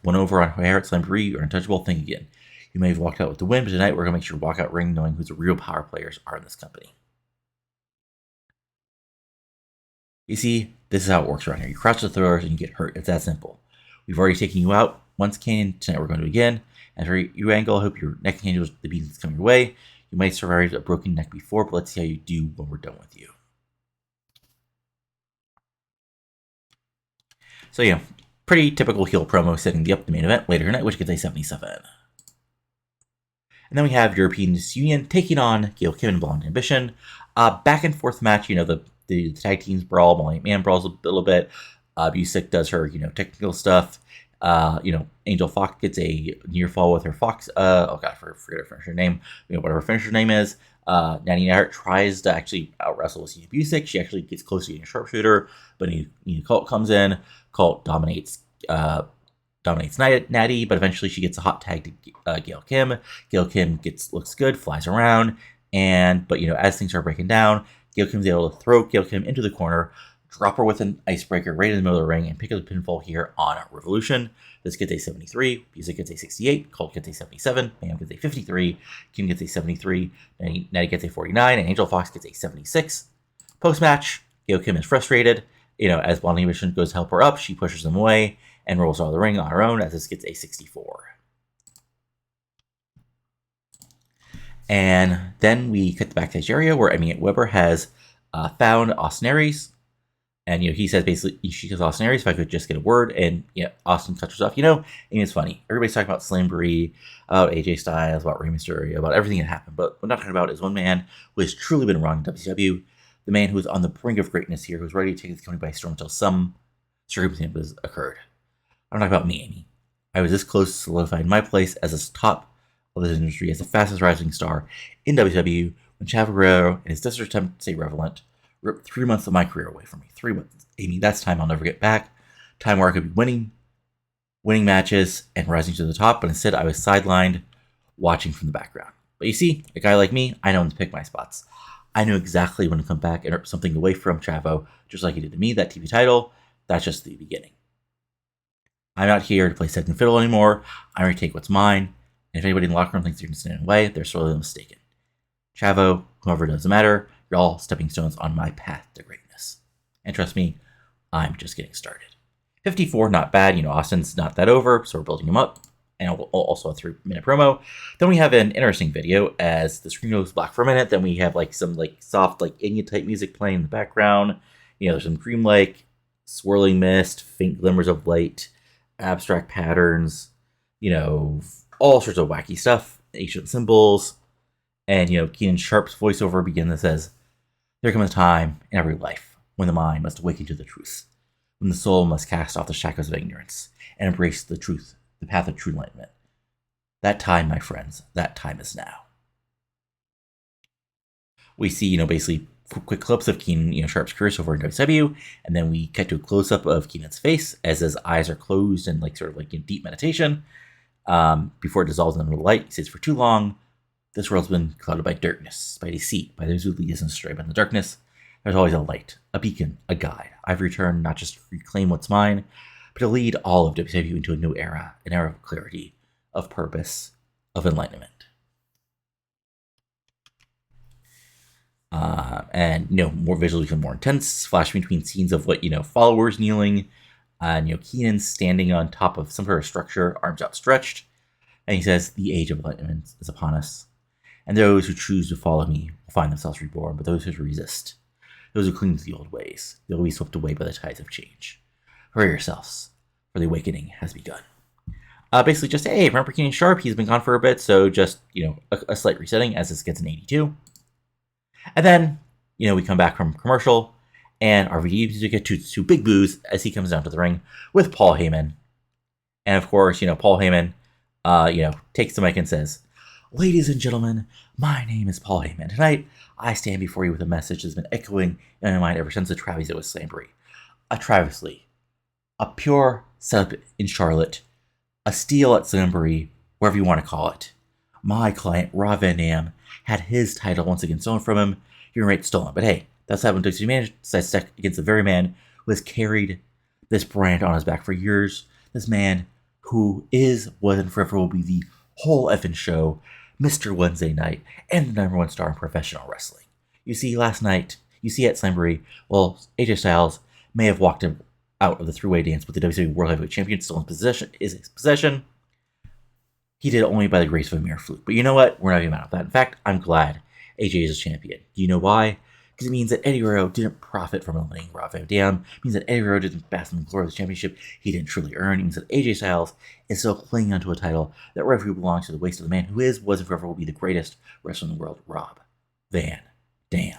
over on O'Haire at Slamboree, you're untouchable, think again. You may have walked out with the win, but tonight we're going to make sure to walk out ring knowing who the real power players are in this company. You see, this is how it works around here. You crouch the thrillers and you get hurt. It's that simple. We've already taken you out once, Kanyon. Tonight we're going to do it again. And for you, Angle, I hope your neck handles the beat that's coming your way. You might survive a broken neck before, but let's see how you do when we're done with you. So, pretty typical heel promo setting up the main event later tonight, which gets a 77. And then we have European Disunion taking on Gail Kim and Blonde Ambition. Back and forth match, the tag teams brawl, Molly Man brawls a little bit. Busic does her, technical stuff. Angel Fox gets a near fall with her Fox. I forget her finisher name. Whatever her finisher name is. Natty Hart tries to actually out wrestle Lizzy Dumas. She actually gets close to getting a sharpshooter, but Colt comes in. Colt dominates Natty, but eventually she gets a hot tag to Gail Kim. Gail Kim looks good, flies around, but as things are breaking down, Gail Kim's able to throw Gail Kim into the corner, drop her with an icebreaker right in the middle of the ring, and pick up the pinfall here on Revolution. This gets a 73, Busic gets a 68, Colt gets a 77, Pam gets a 53, Kim gets a 73, Natty gets a 49, and Angel Fox gets a 76. Post-match, Gail Kim is frustrated. As Blonde Ambition goes to help her up, she pushes them away and rolls out of the ring on her own as this gets a 64. And then we cut the backstage area where Weber has found Austin Aries. And, he says basically, she says, Austin Aries, if I could just get a word. And, Austin cuts herself. It's funny. Everybody's talking about Slamboree, about AJ Styles, about Rey Mysterio, about everything that happened. But what I'm not talking about is one man who has truly been wrong in WCW. The man who is on the brink of greatness here, who's ready to take the company by storm until some circumstances occurred. I'm talking about me, Amy. I was this close to solidifying my place as a top of this industry as the fastest rising star in WCW when Chavo Guerrero and his desperate attempt to stay relevant ripped 3 months of my career away from me. 3 months. Amy, that's time I'll never get back. Time where I could be winning matches and rising to the top, but instead I was sidelined watching from the background. But you see, a guy like me, I know when to pick my spots. I knew exactly when to come back and rip something away from Chavo, just like he did to me, that TV title. That's just the beginning. I'm not here to play second fiddle anymore. I'm going to take what's mine. And if anybody in the locker room thinks they're going to stand in the way, they're sorely mistaken. Chavo, whoever, doesn't matter. You're all stepping stones on my path to greatness. And trust me, I'm just getting started. 54, not bad. Austin's not that over, so we're building him up. And also a 3-minute promo. Then we have an interesting video as the screen goes black for a minute. Then we have some soft Enya type music playing in the background. There's some dream swirling mist, faint glimmers of light, abstract patterns, all sorts of wacky stuff, ancient symbols, and Keenan Sharp's voiceover begins and says, "There comes a time in every life when the mind must awaken to the truth, when the soul must cast off the shackles of ignorance and embrace the truth, the path of true enlightenment. That time, my friends, that time is now." We see, basically quick clips of Keenan, Sharp's career over in WCW, and then we cut to a close-up of Keenan's face as his eyes are closed in deep meditation. Before it dissolves into the light, he says, "For too long, this world's been clouded by darkness, by deceit, by those who lead us astray. But in the darkness, there's always a light, a beacon, a guide. I've returned not just to reclaim what's mine, but to lead all of WCW into a new era, an era of clarity, of purpose, of enlightenment." And more visually become more intense, flashing between scenes of followers kneeling, and Keenan standing on top of some sort of structure, arms outstretched, and he says, "The age of enlightenment is upon us. And those who choose to follow me will find themselves reborn, but those who resist, those who cling to the old ways, they'll be swept away by the tides of change. Hurry yourselves, for the awakening has begun. Basically just, hey, remember Keenan Sharp? He's been gone for a bit, so just, a slight resetting as this gets an 82. And then, we come back from commercial, and RVD music get two big boos as he comes down to the ring with Paul Heyman. And of course, Paul Heyman, takes the mic and says, "Ladies and gentlemen, my name is Paul Heyman. Tonight, I stand before you with a message that's been echoing in my mind ever since the Travis that was Slamboree. A Travis Lee. A pure setup in Charlotte. A steal at Slamboree, wherever you want to call it. My client, Rob Van Dam, had his title once again stolen from him. Your rate stolen. But hey, that's happened to WCW manager decides to against the very man who has carried this brand on his back for years. This man who was, and forever will be the whole effing show, Mr. Wednesday Night, and the #1 star in professional wrestling. You see, last night, at Slamboree, AJ Styles may have walked him out of the three-way dance with the WCW World Heavyweight Champion still in his possession. He did it only by the grace of a mere fluke. But you know what? We're not even mad at that. In fact, I'm glad AJ is a champion. Do you know why? Because it means that Eddy Guerrero didn't profit from eliminating Rob Van Dam. It means that Eddy Guerrero didn't bask in the glory of the championship he didn't truly earn. It means that AJ Styles is still clinging onto a title that rightfully belongs to the waist of the man who was, and forever will be the greatest wrestler in the world, Rob Van Dam.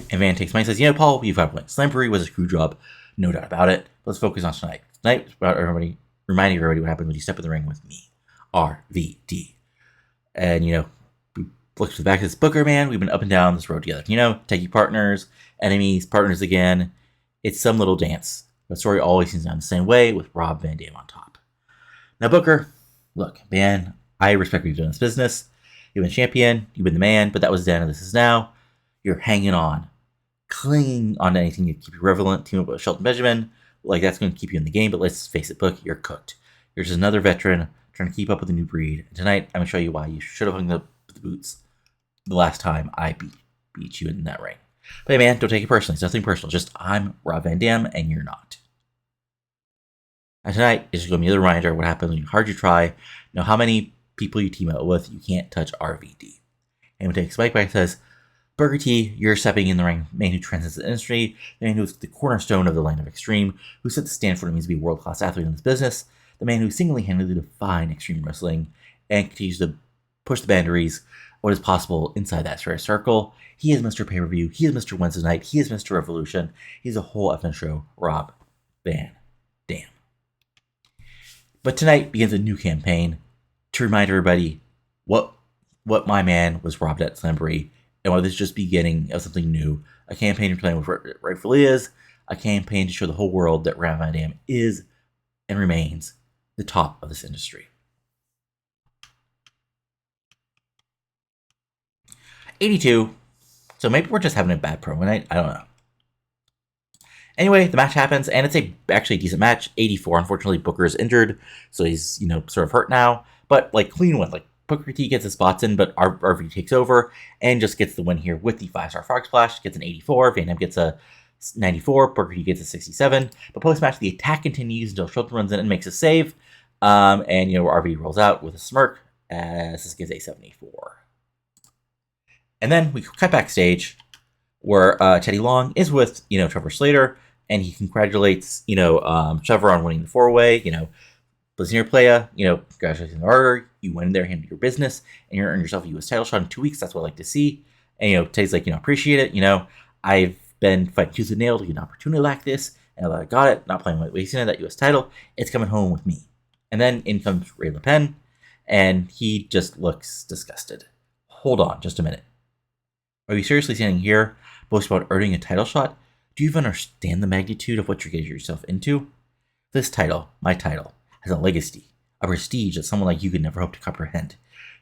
And Van takes mic and says, Paul, you've got to win. Slamboree was a screw job, no doubt about it. Let's focus on tonight. Tonight, about reminding everybody what happened when you step in the ring with me, RVD. And, we look to the back of this Booker, man. We've been up and down this road together. Techie partners, enemies, partners again. It's some little dance. The story always seems down the same way with Rob Van Dam on top. Now, Booker, look, man, I respect what you've done in this business. You've been champion, you've been the man, but that was then and this is now. You're hanging on, clinging on to anything to keep you relevant. Team up with Shelton Benjamin, that's going to keep you in the game. But let's face it, Book, you're cooked. You're just another veteran trying to keep up with the new breed. And tonight, I'm going to show you why you should have hung the boots the last time I beat you in that ring. But hey, man, don't take it personally. It's nothing personal. Just I'm Rob Van Dam, and you're not. And tonight is going to be another reminder of what happens when you hard you try. Know how many people you team up with. You can't touch RVD. And we take Spike back and says, Booker T, you're stepping in the ring, man who transcends the industry, the man who's the cornerstone of the line of extreme, who set the stand for what it means to be a world-class athlete in this business, the man who single-handedly defined extreme wrestling and continues to push the boundaries of what is possible inside that square circle. He is Mr. Pay-Per-View, he is Mr. Wednesday Night, he is Mr. Revolution, he's a whole effing show, Rob Van Dam. But tonight begins a new campaign to remind everybody what my man was robbed at Slamboree, and why this is just beginning of something new. A campaign to play with rightfully is. A campaign to show the whole world that Rob Van Dam is and remains the top of this industry. 82. So maybe we're just having a bad promo night. I don't know. Anyway, the match happens, and it's actually a decent match. 84. Unfortunately, Booker is injured, so he's sort of hurt now. But clean win. Booker T gets his spots in, but RVD takes over and just gets the win here with the 5-star Frog Splash. Gets an 84. Van Dam gets a 94. Booker T gets a 67. But post-match, the attack continues until Shelton runs in and makes a save. And RVD rolls out with a smirk as this gets a 74. And then we cut backstage where Teddy Long is with, Trevor Slater, and he congratulates, Trevor on winning the 4-way, Listen here, playa, congratulations, Arthur. You went in there, handled your business, and you earned yourself a U.S. title shot in 2 weeks. That's what I like to see. And, Teddy's like, appreciate it. I've been fighting tooth and nail to get an opportunity like this, and I got it. Not playing with wasting that U.S. title. It's coming home with me. And then in comes Ray LePen, and he just looks disgusted. Hold on just a minute. Are you seriously standing here, boasting about earning a title shot? Do you even understand the magnitude of what you're getting yourself into? This title, my title, has a legacy, a prestige that someone like you could never hope to comprehend.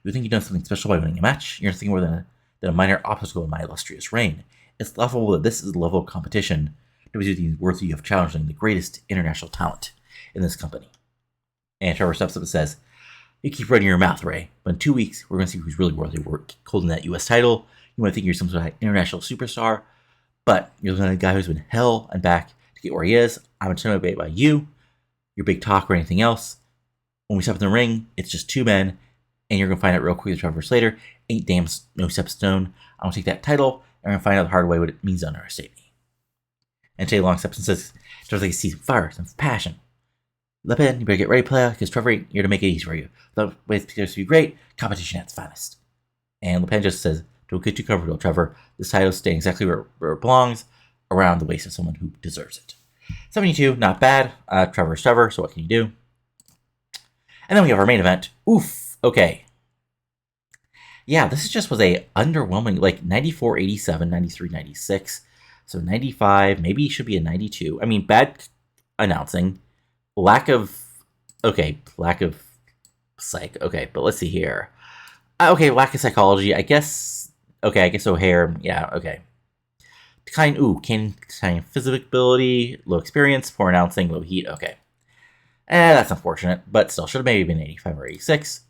You think you've done something special by winning a match? You're nothing more than a minor obstacle in my illustrious reign. It's laughable that this is the level of competition that was worthy of challenging the greatest international talent in this company. And Trevor steps up and says, you keep running your mouth, Ray, but in 2 weeks, we're going to see who's really worthy of holding that U.S. title. You might think you're some sort of international superstar, but you're looking at a guy who's been hell and back to get where he is. I'm intimidated by you, your big talk, or anything else. When we step in the ring, it's just two men, and you're going to find out real quick, Trevor Slater ain't damn no stepstone. I'm going to take that title, and we're going to find out the hard way what it means to underestimate me. And Jay Long steps and says, Trevor's like, I see some fire, some passion. Le Pen, you better get ready, player, because Trevor ain't here to make it easy for you. The way it's supposed to be great, competition at its finest. And Le Pen just says, don't get too comfortable, Trevor. This title's staying exactly where it belongs, around the waist of someone who deserves it. 72, not bad. Trevor's Trevor, so what can you do? And then we have our main event. Oof, okay. Yeah, this just was a underwhelming, like 94, 87, 93, 96. So 95, maybe it should be a 92. I mean, bad announcing. Lack of psych. Okay, but let's see here. Okay, lack of psychology. I guess O'Haire. Yeah, okay. Kanyon physical low experience, poor announcing, low heat. Okay. That's unfortunate, but still should have maybe been 85 or 86.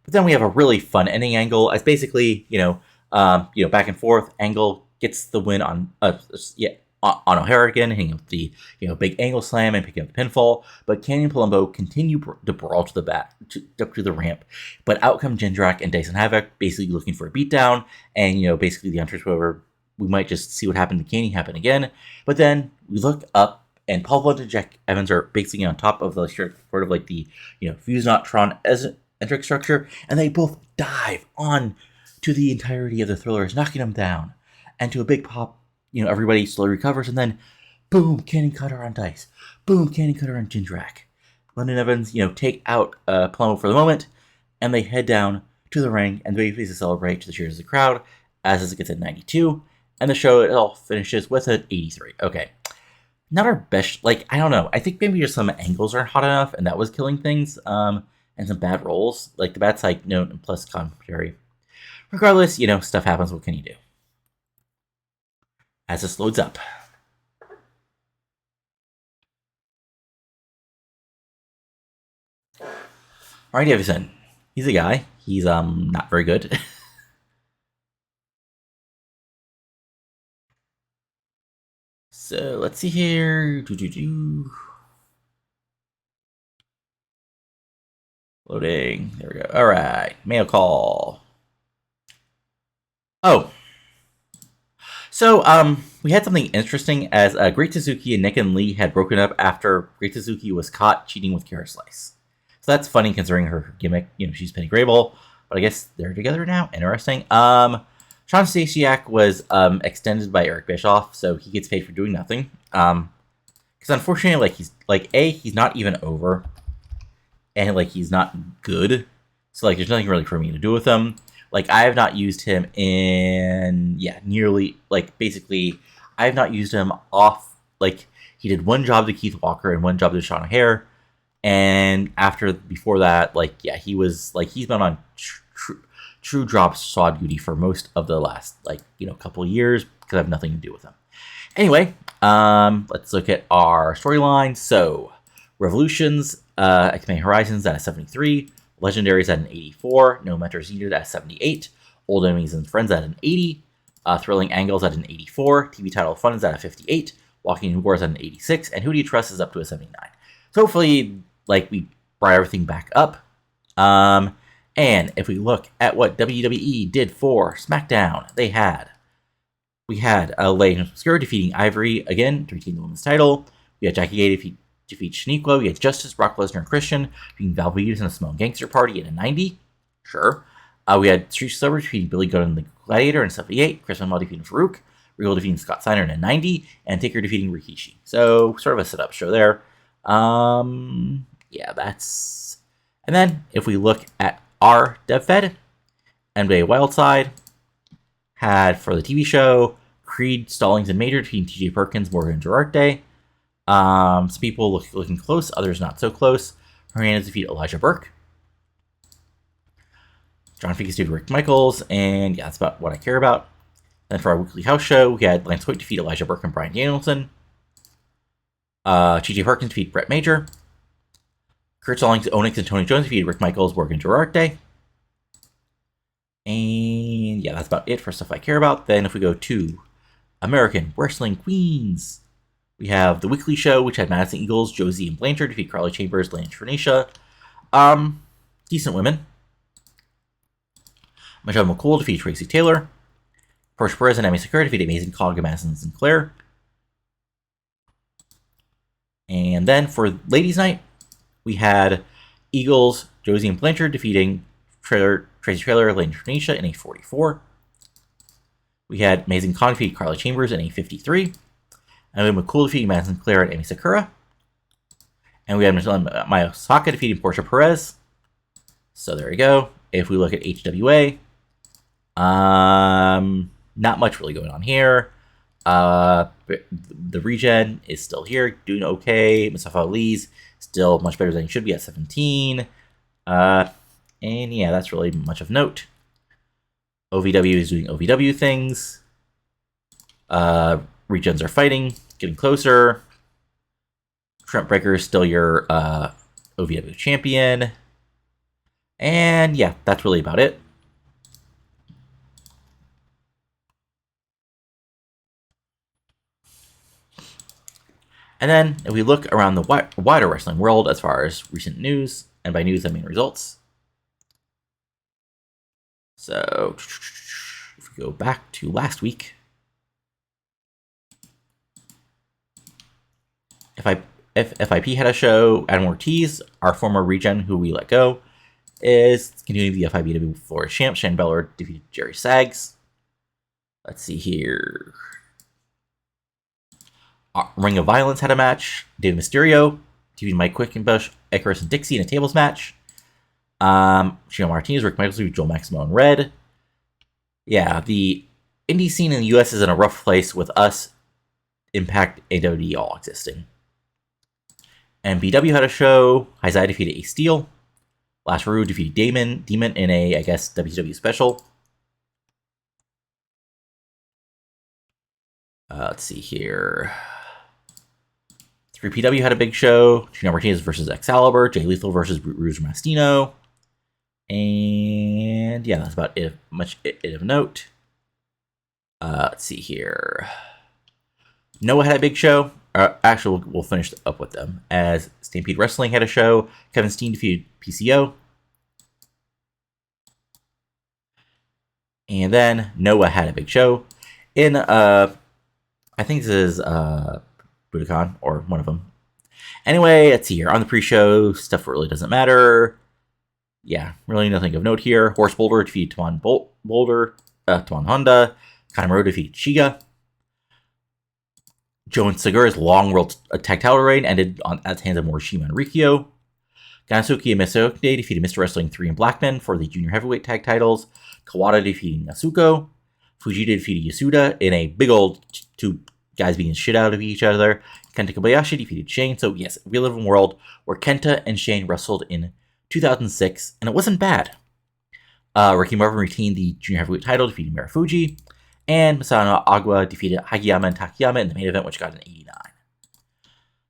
But then we have a really fun ending angle as basically, back and forth. Angle gets the win on O'Haire again, hitting up the big angle slam and picking up the pinfall. But Kanyon and Palumbo continue to brawl to the back, up to the ramp. But out come Jindrak and Dyson Havoc, basically looking for a beatdown. And basically the entrance whoever, we might just see what happened to Kanyon happen again. But then we look up. And Paul Blunt and Jack Evans are basically on top of the sort of like the Fuse Not Tron eccentric structure, and they both dive on to the entirety of the Thrillers, knocking them down. And to a big pop, everybody slowly recovers, and then boom, Kanyon Cutter on Dice. Boom, Kanyon Cutter on Jindrak. London Evans, take out Palumbo for the moment, and they head down to the ring and they basically celebrate to the cheers of the crowd as it gets at 92, and the show it all finishes with an 83. Okay. Not our best, I don't know. I think maybe just some angles aren't hot enough, and that was killing things, and some bad rolls, like the bad psych note and plus commentary. Regardless, stuff happens, what can you do? As this loads up. Alright, Davison. He's a guy. He's, not very good. So let's see here. Loading. There we go. All right. Mail call. Oh. So we had something interesting as Great Suzuki and Nick and Lee had broken up after Great Suzuki was caught cheating with Kara Slice. So that's funny considering her gimmick. She's Penny Grable, but I guess they're together now. Interesting. Sean Stasiak was extended by Eric Bischoff, so he gets paid for doing nothing. Because unfortunately, he's not even over, and he's not good. So there's nothing really for me to do with him. I have not used him in nearly basically I have not used him off. He did one job to Keith Walker and one job to Sean O'Haire, and before that, he was he's been on True drops sod duty for most of the last couple of years because I have nothing to do with them. Anyway, let's look at our storyline. So Revolutions, Expanding Horizons at a 73, Legendaries at an 84, No Mentors Needed at a 78, Old Enemies and Friends at an 80, Thrilling Angles at an 84, TV Title Fun is at a 58, Walking Wars at an 86, and Who Do You Trust is up to a 79. So hopefully, we brought everything back up. And if we look at what WWE did for SmackDown, we had Legends of Obscure defeating Ivory again to retain the women's title. We had Jackie Gay defeat Shaniqua. We had Justice, Brock Lesnar, and Christian beating Val Venis and the Simone Gangster Party in a 90. Sure. We had Street Silver defeating Billy Gunn and the Gladiator in 78. Chris Benoit defeating Farouk. Regal defeating Scott Steiner in a 90. And Taker defeating Rikishi. So sort of a setup show there. That's. And then if we look at our DevFed, NBA Wildside had for the TV show Creed, Stallings, and Major defeating TJ Perkins, Morgan, and Durarte. Some people looking close, others not so close. Hernandez defeated Elijah Burke. John Figgis defeated Rick Michaels, and that's about what I care about. Then for our weekly house show, we had Lance Hoyt defeat Elijah Burke and Bryan Danielson. TJ Perkins defeated Brett Major. Kurt Stallings, Onyx, and Tony Jones defeated Rick Michaels, Morgan Durarte. And that's about it for stuff I care about. Then if we go to American Wrestling Queens, we have the weekly show, which had Madison Eagles, Josie, and Blanchard defeat Carly Chambers, Lance Fernisha. Decent women. Michelle McCool defeated Tracy Taylor. Portia Perez and Emi Sakura defeated Amazing Colin Madison Sinclair. And then for Ladies' Night, we had Eagles, Josie and Blanchard defeating Tracy Trailer, Lane Tranisha in a 44. We had Amazing Con defeat Carly Chambers in a 53. And we had McCool defeating Madison Sinclair and Emi Sakura. And we had Maya Osaka defeating Portia Perez. So there we go. If we look at HWA, not much really going on here. The regen is still here, doing okay. Mustafa Ali's still much better than he should be at 17. And yeah, that's really much of note. OVW is doing OVW things. Regens are fighting, getting closer. Trent Breaker is still your OVW champion. And yeah, that's really about it. And then, if we look around the wider wrestling world as far as recent news, and by news I mean results. So, if we go back to last week, if FIP had a show, Adam Ortiz, our former regen who we let go, is continuing the FIBW Florida champ. Shane Beller defeated Jerry Sags. Let's see here. Ring of Violence had a match. David Mysterio defeated Mike Quickenbush, Icarus, and Dixie in a tables match. Chino Martinez, Rick Michaels, Joel Maximo, and Red. Yeah, the indie scene in the US is in a rough place with us, Impact, AWD all existing. And BW had a show. Isaiah defeated Ace Steel. Last Rue defeated Demon in a, I guess, WCW special. Let's see here. 3PW had a big show. Chino Martinez versus Excalibur. Jay Lethal versus Bruiser Mastino. And yeah, that's about it. Much of note. Let's see here. Noah had a big show. Actually, we'll finish up with them. As Stampede Wrestling had a show. Kevin Steen defeated PCO. And then Noah had a big show. In, I think this is Budokan, or one of them. Anyway, let's see here. On the pre-show, stuff really doesn't matter. Yeah, really nothing of note here. Horse Boulder defeated Tuan Honda. Kanemaru defeated Shiga. Joe and Segura's long world tag title reign ended at the hands of Morishima and Rikyo. Ganasuki and Misoke defeated Mr. Wrestling 3 and Blackman for the junior heavyweight tag titles. Kawada defeating Asuko. Fujita defeated Yasuda in a big old two guys beating the shit out of each other. Kenta Kobayashi defeated Shane. So yes, we live in a world where Kenta and Shane wrestled in 2006, and it wasn't bad. Ricky Marvin retained the junior heavyweight title, defeating Marufuji. And Masano Agua defeated Hagiyama and Takayama in the main event, which got an 89.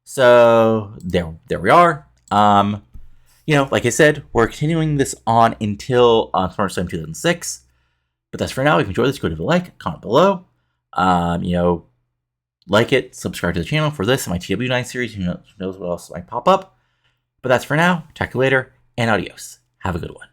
So there we are. Like I said, we're continuing this on until SummerSlam 2006. But that's for now. If you enjoyed this, go to the like, comment below. Like it, subscribe to the channel for this and my TW9 series. Who knows what else might pop up. But that's for now. Talk to you later, and adios. Have a good one.